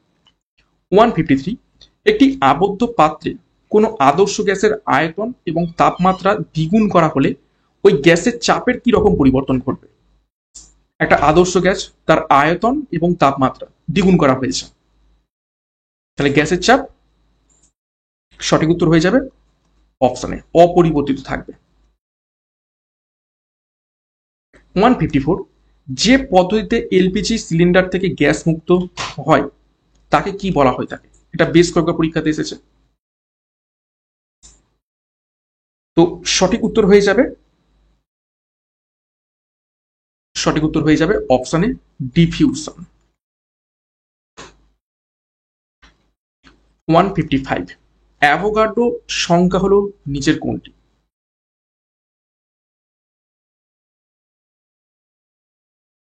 153, একটি আবদ্ধ পাত্রে কোনো আদর্শ গ্যাসের আয়তন এবং তাপমাত্রা দ্বিগুণ করা হলে ওই গ্যাসের চাপের কি রকম পরিবর্তন ঘটবে? একটা আদর্শ গ্যাস, তার আয়তন এবং তাপমাত্রা দ্বিগুণ করা হয়েছে, তাহলে গ্যাসের চাপ সঠিক উত্তর হয়ে যাবে অপশনে অপরিবর্তিত থাকবে। 154, যে পদ্ধতিতে এলপিজি সিলিন্ডার থেকে গ্যাস মুক্ত হয় তাকে কি বলা হয়ে থাকে? এটা বেশ কয়েকবার পরীক্ষাতে এসেছে। তো সঠিক উত্তর হয়ে যাবে অপশনে ডিফিউশন। 155, অ্যাভোগাড্রো সংখ্যা হলো নিচের কোনটি?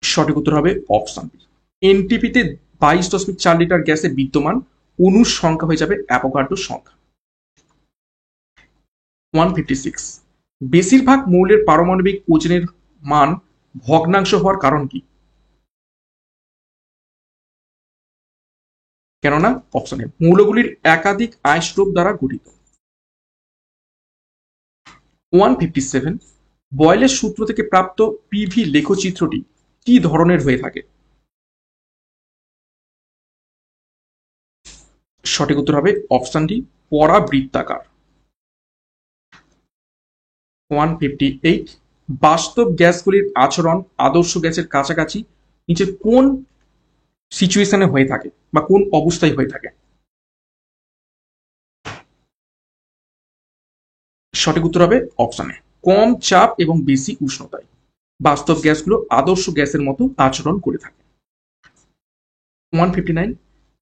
সঠিক উত্তর হবে অপশন বি, এনটিপিতে 22.4 লিটার গ্যাসে বিদ্যমান অণুর সংখ্যা হয়ে যাবে অ্যাভোগাড্রো সংখ্যা। 156, বেশিরভাগ মৌলের পারমাণবিক ওজনের মান ভগ্নাংশ হওয়ার কারণ কি? কেননা অপশনে মৌলগুলির একাধিক আইসোটোপ দ্বারা গঠিত। 157, বয়েলের সূত্র থেকে প্রাপ্ত পিভি লেখচিত্রটি কি ধরনের হয়ে থাকে? সঠিক উত্তর হবে অপশন ডি, পরাবৃত্তাকার। 158, বাস্তব গ্যাসগুলির আচরণ আদর্শ গ্যাসের কাছাকাছি নিচে কোন সিচুয়েশনে হয়ে থাকে বা কোন অবস্থায় হয়ে থাকে? সঠিক উত্তর হবে অপশনে কম চাপ এবং বেশি উষ্ণতায় বাস্তব গ্যাসগুলো আদর্শ গ্যাসের মতো আচরণ করে থাকে। 159,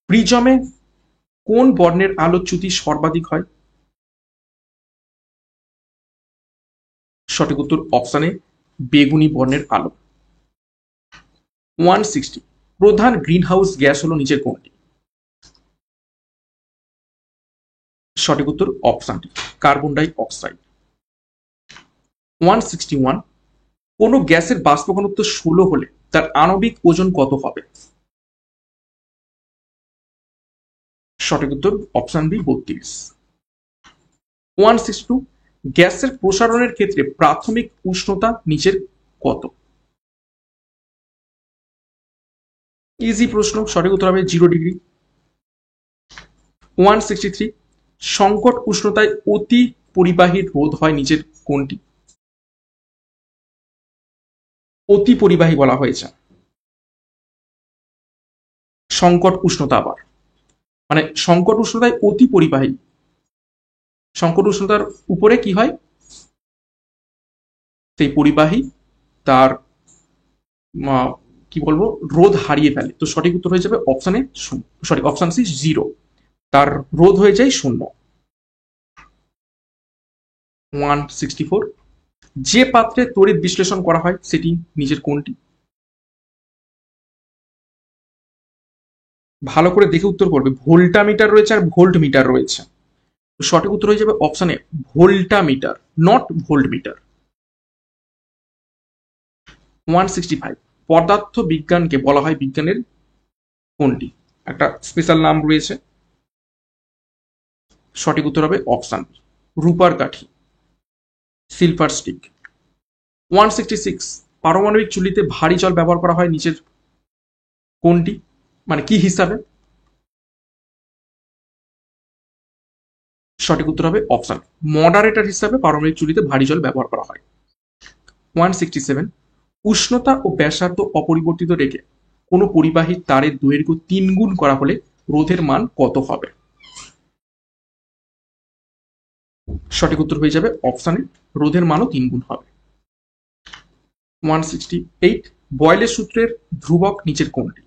প্রিজমে কোন বর্ণের আলোচ্যুতি সর্বাধিক হয়? সঠিক উত্তর অপশনে বেগুনি বর্ণের আলো। 160, প্রধান গ্রিনহাউস গ্যাস হলো নিচের কোনটি? সঠিক উত্তর option D, carbon die oxide. 161, কোনো গ্যাসের বাষ্প ঘনত্ব 16 হলে তার আণবিক ওজন কত হবে? সঠিক উত্তর অপশন বি 32। 162, গ্যাসের প্রসারণের ক্ষেত্রে প্রাথমিক উষ্ণতা নিচের কত? ইজি প্রশ্ন, সঠিক উত্তর হবে 0 ডিগ্রি। 163, সংকট উষ্ণতায় অতি পরিবাহী রোধ হয় নিচের কোনটি? অতি পরিবাহী বলা হয়েছে। সংকট উষ্ণতা আবার মানে সংকট উষ্ণতায় অতি পরিবাহী, সংকট উষ্ণতার উপরে কি হয়, সেই পরিবাহী তার কি বলবো রোধ হারিয়ে ফেলে। তো সঠিক উত্তর হয়ে যাবে অপশানে, সরি অপশান সি 0, তার রোধ হয়ে যায় 0। 164, যে পাত্রে তড়িৎ বিশ্লেষণ করা হয় সেটি নিচের কোনটি? ভালো করে দেখে উত্তর করবে। ভোল্টামিটার রয়েছে আর ভোল্ট মিটার রয়েছে। সঠিক উত্তর হয়ে যাবে অপশানে ভোল্টামিটার, নট ভোল্ট মিটার। 165, পদার্থ বিজ্ঞানকে বলা হয় বিজ্ঞানের কোনটি? একটা স্পেশাল নাম রয়েছে। সঠিক উত্তর হবে অপশান রূপার কাঠি, সিলভার স্টিক। 166, পারমাণবিক চুল্লিতে ভারী জল ব্যবহার করা হয় নিচের কোনটি, মানে কি হিসাবে? সঠিক উত্তর হবে অপশান মডারেটর হিসাবে পারমাণবিক চুল্লিতে ভারী জল ব্যবহার করা হয়। 167, উষ্ণতা ও ব্যাসার্ধ অপরিবর্তিত রেখে কোনো পরিবাহী তারের দৈর্ঘ্য 3 গুণ করা হলে রোধের মান কত হবে? সঠিক উত্তর হয়ে যাবে অপশানে রোধের মানও 3 গুণ হবে। 168, বয়েলের সূত্রের ধ্রুবক নিচের কোনটি?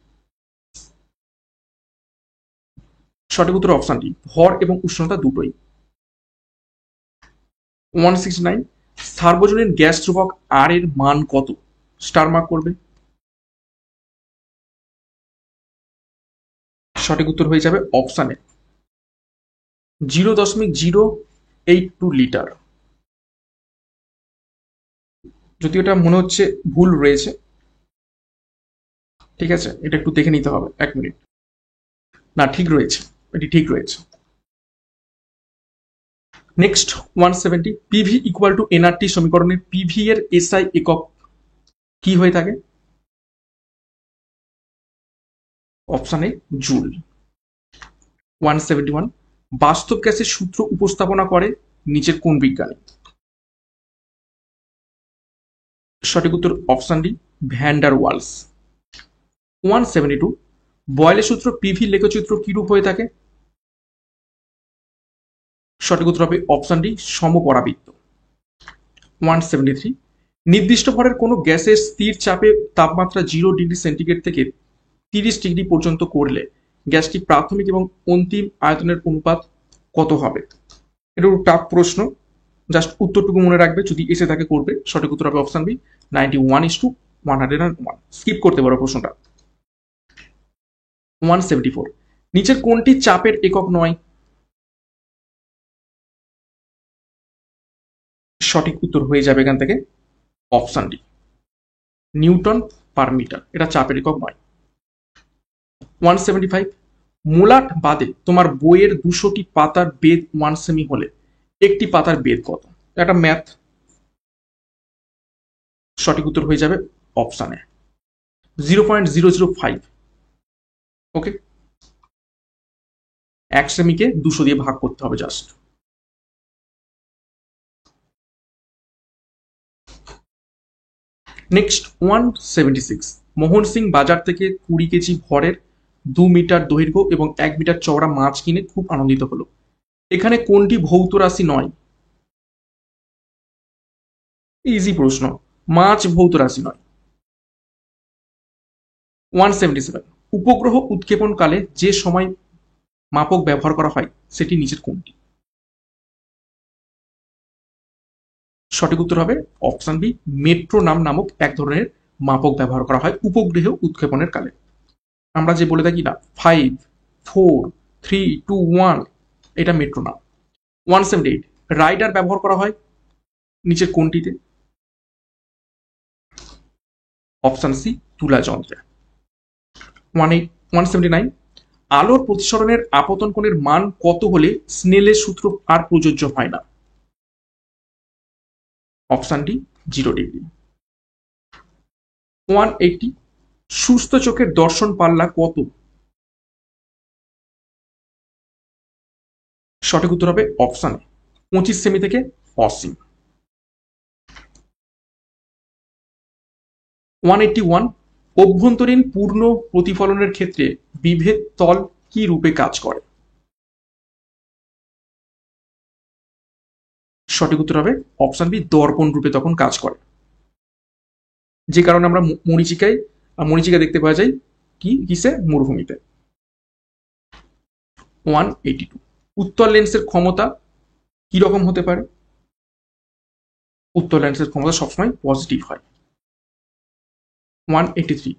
সঠিক উত্তর অপশান ডি, ভর এবং উষ্ণতা দুটোই। 169, সার্বজনীন গ্যাস ধ্রুবক আর এর মান কত? স্টার মার্ক করবে। সঠিক উত্তর হয়ে যাবে অপশানে 0.082 লিটার। যদি এটা মনে হচ্ছে ভুল রয়েছে, ঠিক আছে, এটা একটু দেখে নিতে হবে, 1 মিনিট। না, ঠিক রয়েছে, এটি ঠিক রয়েছে। Next 170, PV equal to nRT সমীকরণে পিভি এর এসআই একক কি হয়ে থাকে? অপশানে জুল। 171, বাস্তব গ্যাসের সূত্র উপস্থাপনা করে নিচের কোন বিজ্ঞানী? সঠিক উত্তর অপশান ডি, ভ্যান্ডার ওয়ালস। 172, বয়েলের সূত্র পিভি লেখচিত্র কিরূপ হয়ে থাকে? সঠিক উত্তর হবে অপশান ডি, সমপরাবৃত্ত। 173, নির্দিষ্ট ভরের কোনো গ্যাসের স্থির চাপে তাপমাত্রা 0 ডিগ্রি সেন্টিগ্রেড থেকে 30 ডিগ্রি পর্যন্ত করলে গ্যাসটি প্রাথমিক এবং অন্তিম আয়তনের অনুপাত কত হবে? এটা একটু টাফ প্রশ্ন, জাস্ট উত্তরটুকু মনে রাখবে, যদি এসে থাকে করবে। সঠিক উত্তর হবে অপশান বি, 91:101। স্কিপ করতে পারো প্রশ্নটা। 174, নিচের কোনটি চাপের একক নয়? সঠিক উত্তর হয়ে যাবে এখান থেকে option D, newton per metre, এটা চাপের একক নয়। 175, মোলাট বাদে তোমার বইয়ের 200টি পাতার বেদ 1 সেমি হলে একটি পাতার বেদ কত? একটা ম্যাথ। সঠিক উত্তর হয়ে যাবে অপশানে 0.005। ওকে, 1 সেমিকে 200 দিয়ে ভাগ করতে হবে জাস্ট। নেক্সট 176, মোহন সিং বাজার থেকে 20 কেজি ভরের 2 মিটার দৈর্ঘ্য এবং 1 মিটার চওড়া মাছ কিনে খুব আনন্দিত হলো। এখানে কোনটি ভৌত রাশি নয়? ইজি প্রশ্ন, মাছ ভৌত রাশি নয়। 177, উপগ্রহ উৎক্ষেপণকালে যে সময় মাপক ব্যবহার করা হয় সেটি নিচের কোনটি? সঠিক উত্তর হবে অপশন বি, মেট্রোনাম নামক এক ধরনের মাপক ব্যবহার করা হয় উপগ্রহ উৎক্ষেপণের কালে। আমরা যে বলে থাকি না 5, 4, 3, 2, 1, এটা মেট্রোনাম। 178, রাইডার ব্যবহার করা হয় নিচের কোনটিতে? অপশন সি, তুলা যন্ত্রে। 179, আলোর প্রতিসরণের আপতন কোণের মান কত হলে স্নেলের সূত্র আর প্রযোজ্য হয় না? Option D 0 degree. 180, সুস্থ চোখের দর্শন পাল্লা কত? সঠিক উত্তর হবে অপশন 25 সেমি থেকে অসীম। 181, অভ্যন্তরীণ পূর্ণ প্রতিফলনের ক্ষেত্রে বিভেদ তল কি রূপে কাজ করে? সঠিক উত্তর হবে অপশন বি, দর্পণ রূপে তখন কাজ করে, যে কারণে আমরা মরীচিকা দেখতে পাওয়া যায় কিসে? মরুভূমিতে। 182, উত্তল লেন্সের ক্ষমতা কি রকম হতে পারে? উত্তল লেন্সের ক্ষমতা সবসময় পজিটিভ হয়। 183,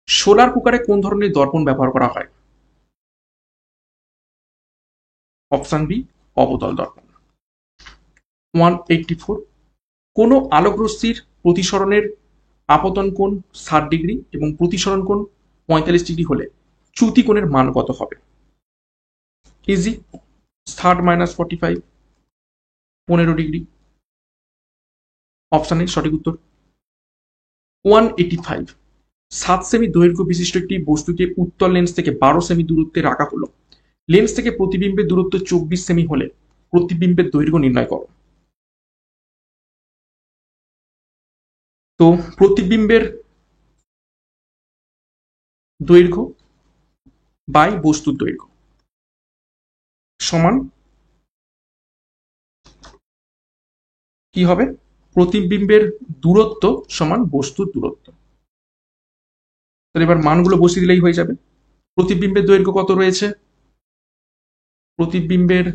সোলার কুকারে কোন ধরনের দর্পণ ব্যবহার করা হয়? অপশন বি, অবতল দর্পণ। 184, কোনো আলোকরশ্মির প্রতিসরণের আপতন কোণ 60 ডিগ্রি এবং প্রতিসরণ কোণ 45 ডিগ্রি হলে চ্যুতি কোণের মান কত হবে? Easy, 60 - 45, 15 degree. অপশন এ সঠিক উত্তর। 185, 7 সেমি দৈর্ঘ্য বিশিষ্ট একটি বস্তুকে উত্তল লেন্স থেকে 12 সেমি দূরত্বে রাখা হলো। লেন্স থেকে প্রতিবিম্বের দূরত্ব 24 সেমি হলে প্রতিবিম্বের দৈর্ঘ্য নির্ণয় করো। তো প্রতিবিম্বের দৈর্ঘ্য বাই বস্তুর দৈর্ঘ্য সমান কি হবে? প্রতিবিম্বের দূরত্ব সমান বস্তুর দূরত্ব। তাহলে এবার মানগুলো বসিয়ে দিলেই হয়ে যাবে। প্রতিবিম্বের দৈর্ঘ্য কত রয়েছে? প্রতিবিম্বের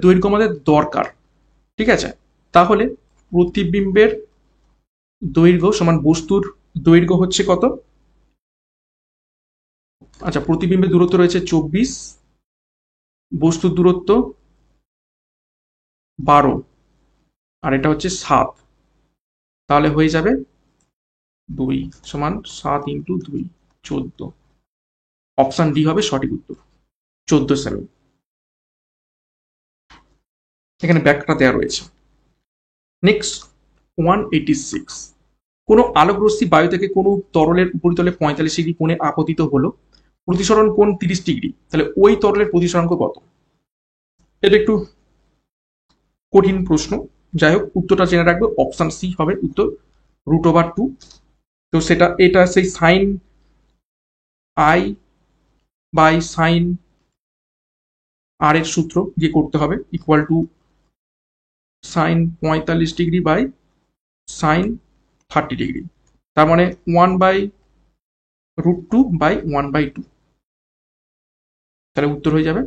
দৈর্ঘ্য আমাদের দরকার, ঠিক আছে? তাহলে প্রতিবিম্বের দৈর্ঘ্য সমান বস্তুর দৈর্ঘ্য হচ্ছে কত? আচ্ছা, প্রতিবিম্বের দূরত্ব রয়েছে 24, বস্তুর দূরত্ব 12, আর এটা হচ্ছে 7, তাহলে হয়ে যাবে 2 সমান 7 × 2, 14। অপশন ডি হবে সঠিক উত্তর, 14 সেমি। এখানে ব্যাখ্যাটা দেওয়া রয়েছে। নেক্সট 186, কোনো আলোকরশ্মি বায়ু থেকে কোনো তরলের উপরিতলে 45 ডিগ্রি কোণে আপতিত হলো, প্রতিসরণ কোণ 30 ডিগ্রি, তাহলে ওই তরলের প্রতিসরাঙ্ক কত? এটা একটু কঠিন প্রশ্ন, যাই হোক উত্তরটা জেনে রাখবে। অপশন সি হবে উত্তর, √2। তো এটা সেই sine I by sine R এর সূত্র দিয়ে করতে হবে, equal to sine 45 degree by sine 30 degree, তার মানে 1/√2 বাই 1/2, তাহলে উত্তর হয়ে যাবে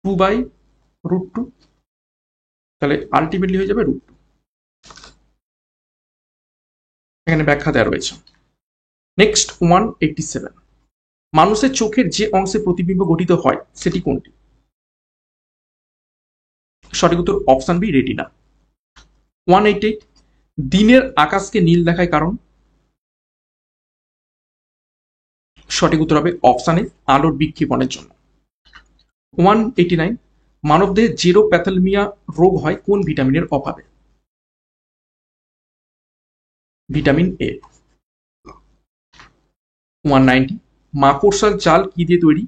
2/√2, তাহলে আলটিমেটলি হয়ে যাবে √2। এখানে ব্যাখ্যা দেওয়া রয়েছে। নেক্সট 187, মানুষের চোখের যে অংশে প্রতিবিম্ব গঠিত হয় সেটি কোনটি? সঠিক উত্তর অপশন বি, রেটিনা। 188, দিনের আকাশকে নীল দেখায় কারণ? সঠিক উত্তর হবে অপশন এ, আলোর বিক্ষেপণের জন্য। 189, মানবদেহে জেরোপ্যাথালমিয়া রোগ হয় কোন ভিটামিনের অভাবে? Vitamin A. 190, মাকড়সার জাল কি দিয়ে তৈরি?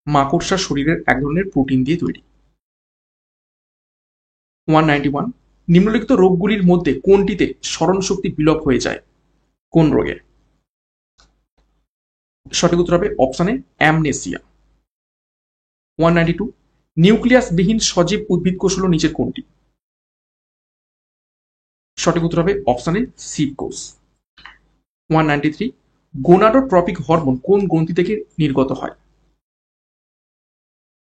মাকড়সার শরীরের এক ধরনের প্রোটিন দিয়ে তৈরি। 191, নিম্নলিখিত রোগগুলির মধ্যে কোনটিতে স্মরণ শক্তি বিলোপ হয়ে যায়? কোন রোগে? সঠিক উত্তর হবে অপশন এ, অ্যামনেসিয়া। 192, নিউক্লিয়াস বিহীন সজীব উদ্ভিদ কোষ হলো নিচের কোনটি? সঠিক উত্তর হবে অপশন এ, সিড কোষ। 193, গোনাডোট্রপিক হরমোন কোন গ্রন্থি থেকে নির্গত হয়?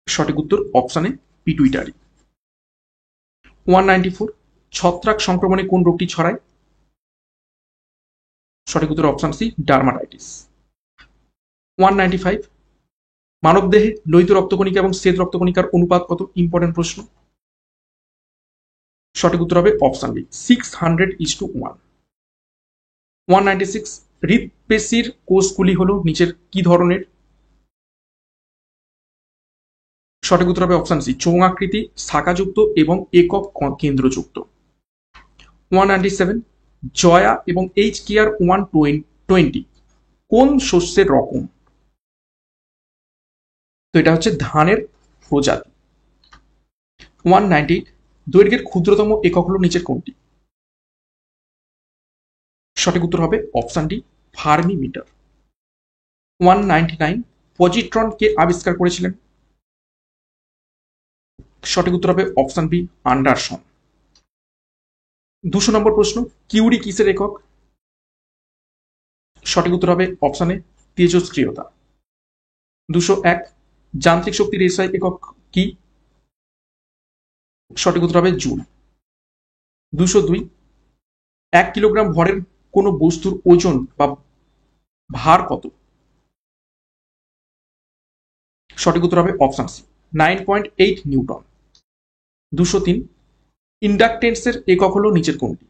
সঠিক উত্তর অপশন এ, পিটুইটারি। 194, ছত্রাক সংক্রমণে কোন রোগটি ছড়ায়? সঠিক উত্তর অপশন সি, ডার্মাটাইটিস। 195, মানবদেহে লোহিত রক্তকণিকা এবং শ্বেত রক্তকণিকার অনুপাত কত? ইম্পর্টেন্ট প্রশ্ন। সঠিক উত্তর হবে অপশন বি 600:1। 196 হৃৎপেশির কোষগুলি হলো নিচের কি ধরনের? সঠিক উত্তর হবে অপশন সি চৌঙাকৃতি, শাখাযুক্ত এবং একক কেন্দ্রযুক্ত। 197 জয়া এবং HKR-120 কোন শস্যের রকম? তো এটা হচ্ছে ধানের প্রজাতি। 198 দৈর্ঘ্যের ক্ষুদ্রতম একক হলো নিচের কোনটি? সঠিক উত্তর হবে option D fermi metre. 199 positron কে আবিষ্কার করেছিলেন? সঠিক উত্তর হবে অপশন বি আন্ডারসন। 200 নম্বর প্রশ্ন, কিউরি কিসের একক? সঠিক উত্তর হবে অপশন এ তেজস্ক্রিয়তা। 201 যান্ত্রিক শক্তির এসআই একক কি? সঠিক উত্তর হবে জুল। 202 1 কিলোগ্রাম ভরের কোন বস্তুর ওজন বা ভার কত? সঠিক উত্তর হবে অপশন সি 9.8 নিউটন। 203 ইন্ডাকটেন্সের একক হলো নিচের কোনটি?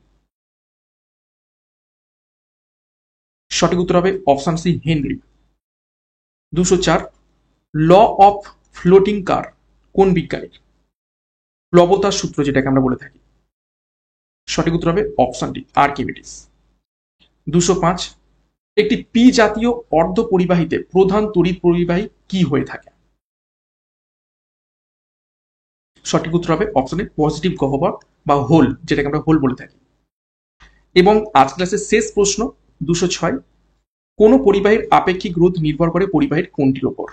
সঠিক উত্তর হবে option C Henry. 204 law of floating কার কোন বিজ্ঞানীর? প্লবতার সূত্র যেটাকে আমরা বলে থাকি। সঠিক উত্তর হবে অপশন ডি আর্কিমিডিস। 205 একটি পি জাতীয় অর্ধ পরিবাহীতে প্রধান তড়িৎ পরিবাহী কি হয়ে থাকে? সঠিক উত্তর হবে অপশন এ পজিটিভ গহ্বর বা হোল, যেটাকে আমরা হোল বলে থাকি। এবং আজ ক্লাসের শেষ প্রশ্ন 206 কোন পরিবাহীর আপেক্ষিক রোধ নির্ভর করে পরিবাহীর কোনটির ওপর?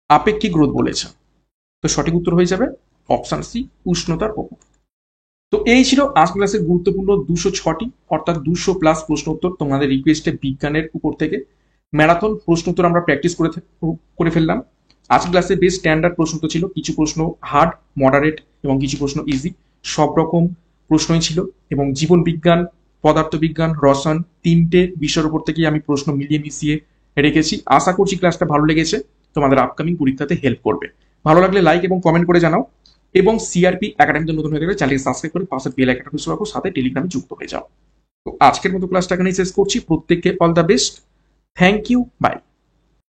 আপেক্ষিক রোধ বলেছে, তো সঠিক উত্তর হয়ে যাবে অপশন সি উষ্ণতার ওপর। তো এই ছিল আজ ক্লাসের গুরুত্বপূর্ণ 206টি অর্থাৎ 200+ প্রশ্ন উত্তর তোমাদের রিকোয়েস্টে বিজ্ঞানের উপর থেকে ম্যারাথন প্রশ্ন উত্তর আমরা প্র্যাকটিস করে ফেললাম। আজ ক্লাসে বেশ স্ট্যান্ডার্ড প্রশ্ন তো ছিল, কিছু প্রশ্ন হার্ড, মডারেট এবং কিছু প্রশ্ন ইজি, সব রকম প্রশ্নই ছিল। এবং জীবন বিজ্ঞান, পদার্থবিজ্ঞান, রসায়ন তিনটে বিষয়ের উপর থেকে আমি প্রশ্ন মিলিয়ে মিশিয়ে রেখেছি। আশা করছি ক্লাসটা ভালো লেগেছে, তোমাদের আপকামিং পরীক্ষাতে হেল্প করবে। ভালো লাগলে লাইক এবং কমেন্ট করে জানাও। এবং সিআরপি একাডেমিতে নতুন হয়ে গেলে চ্যানেলকে সাবস্ক্রাইব করে পাশের বেল আইকনটা প্রেস রাখো, সাথে টেলিগ্রামে যুক্ত হয়ে যাও। তো আজকের মতো ক্লাসটা এখানেই শেষ করছি। প্রত্যেককে all the best, thank you, by.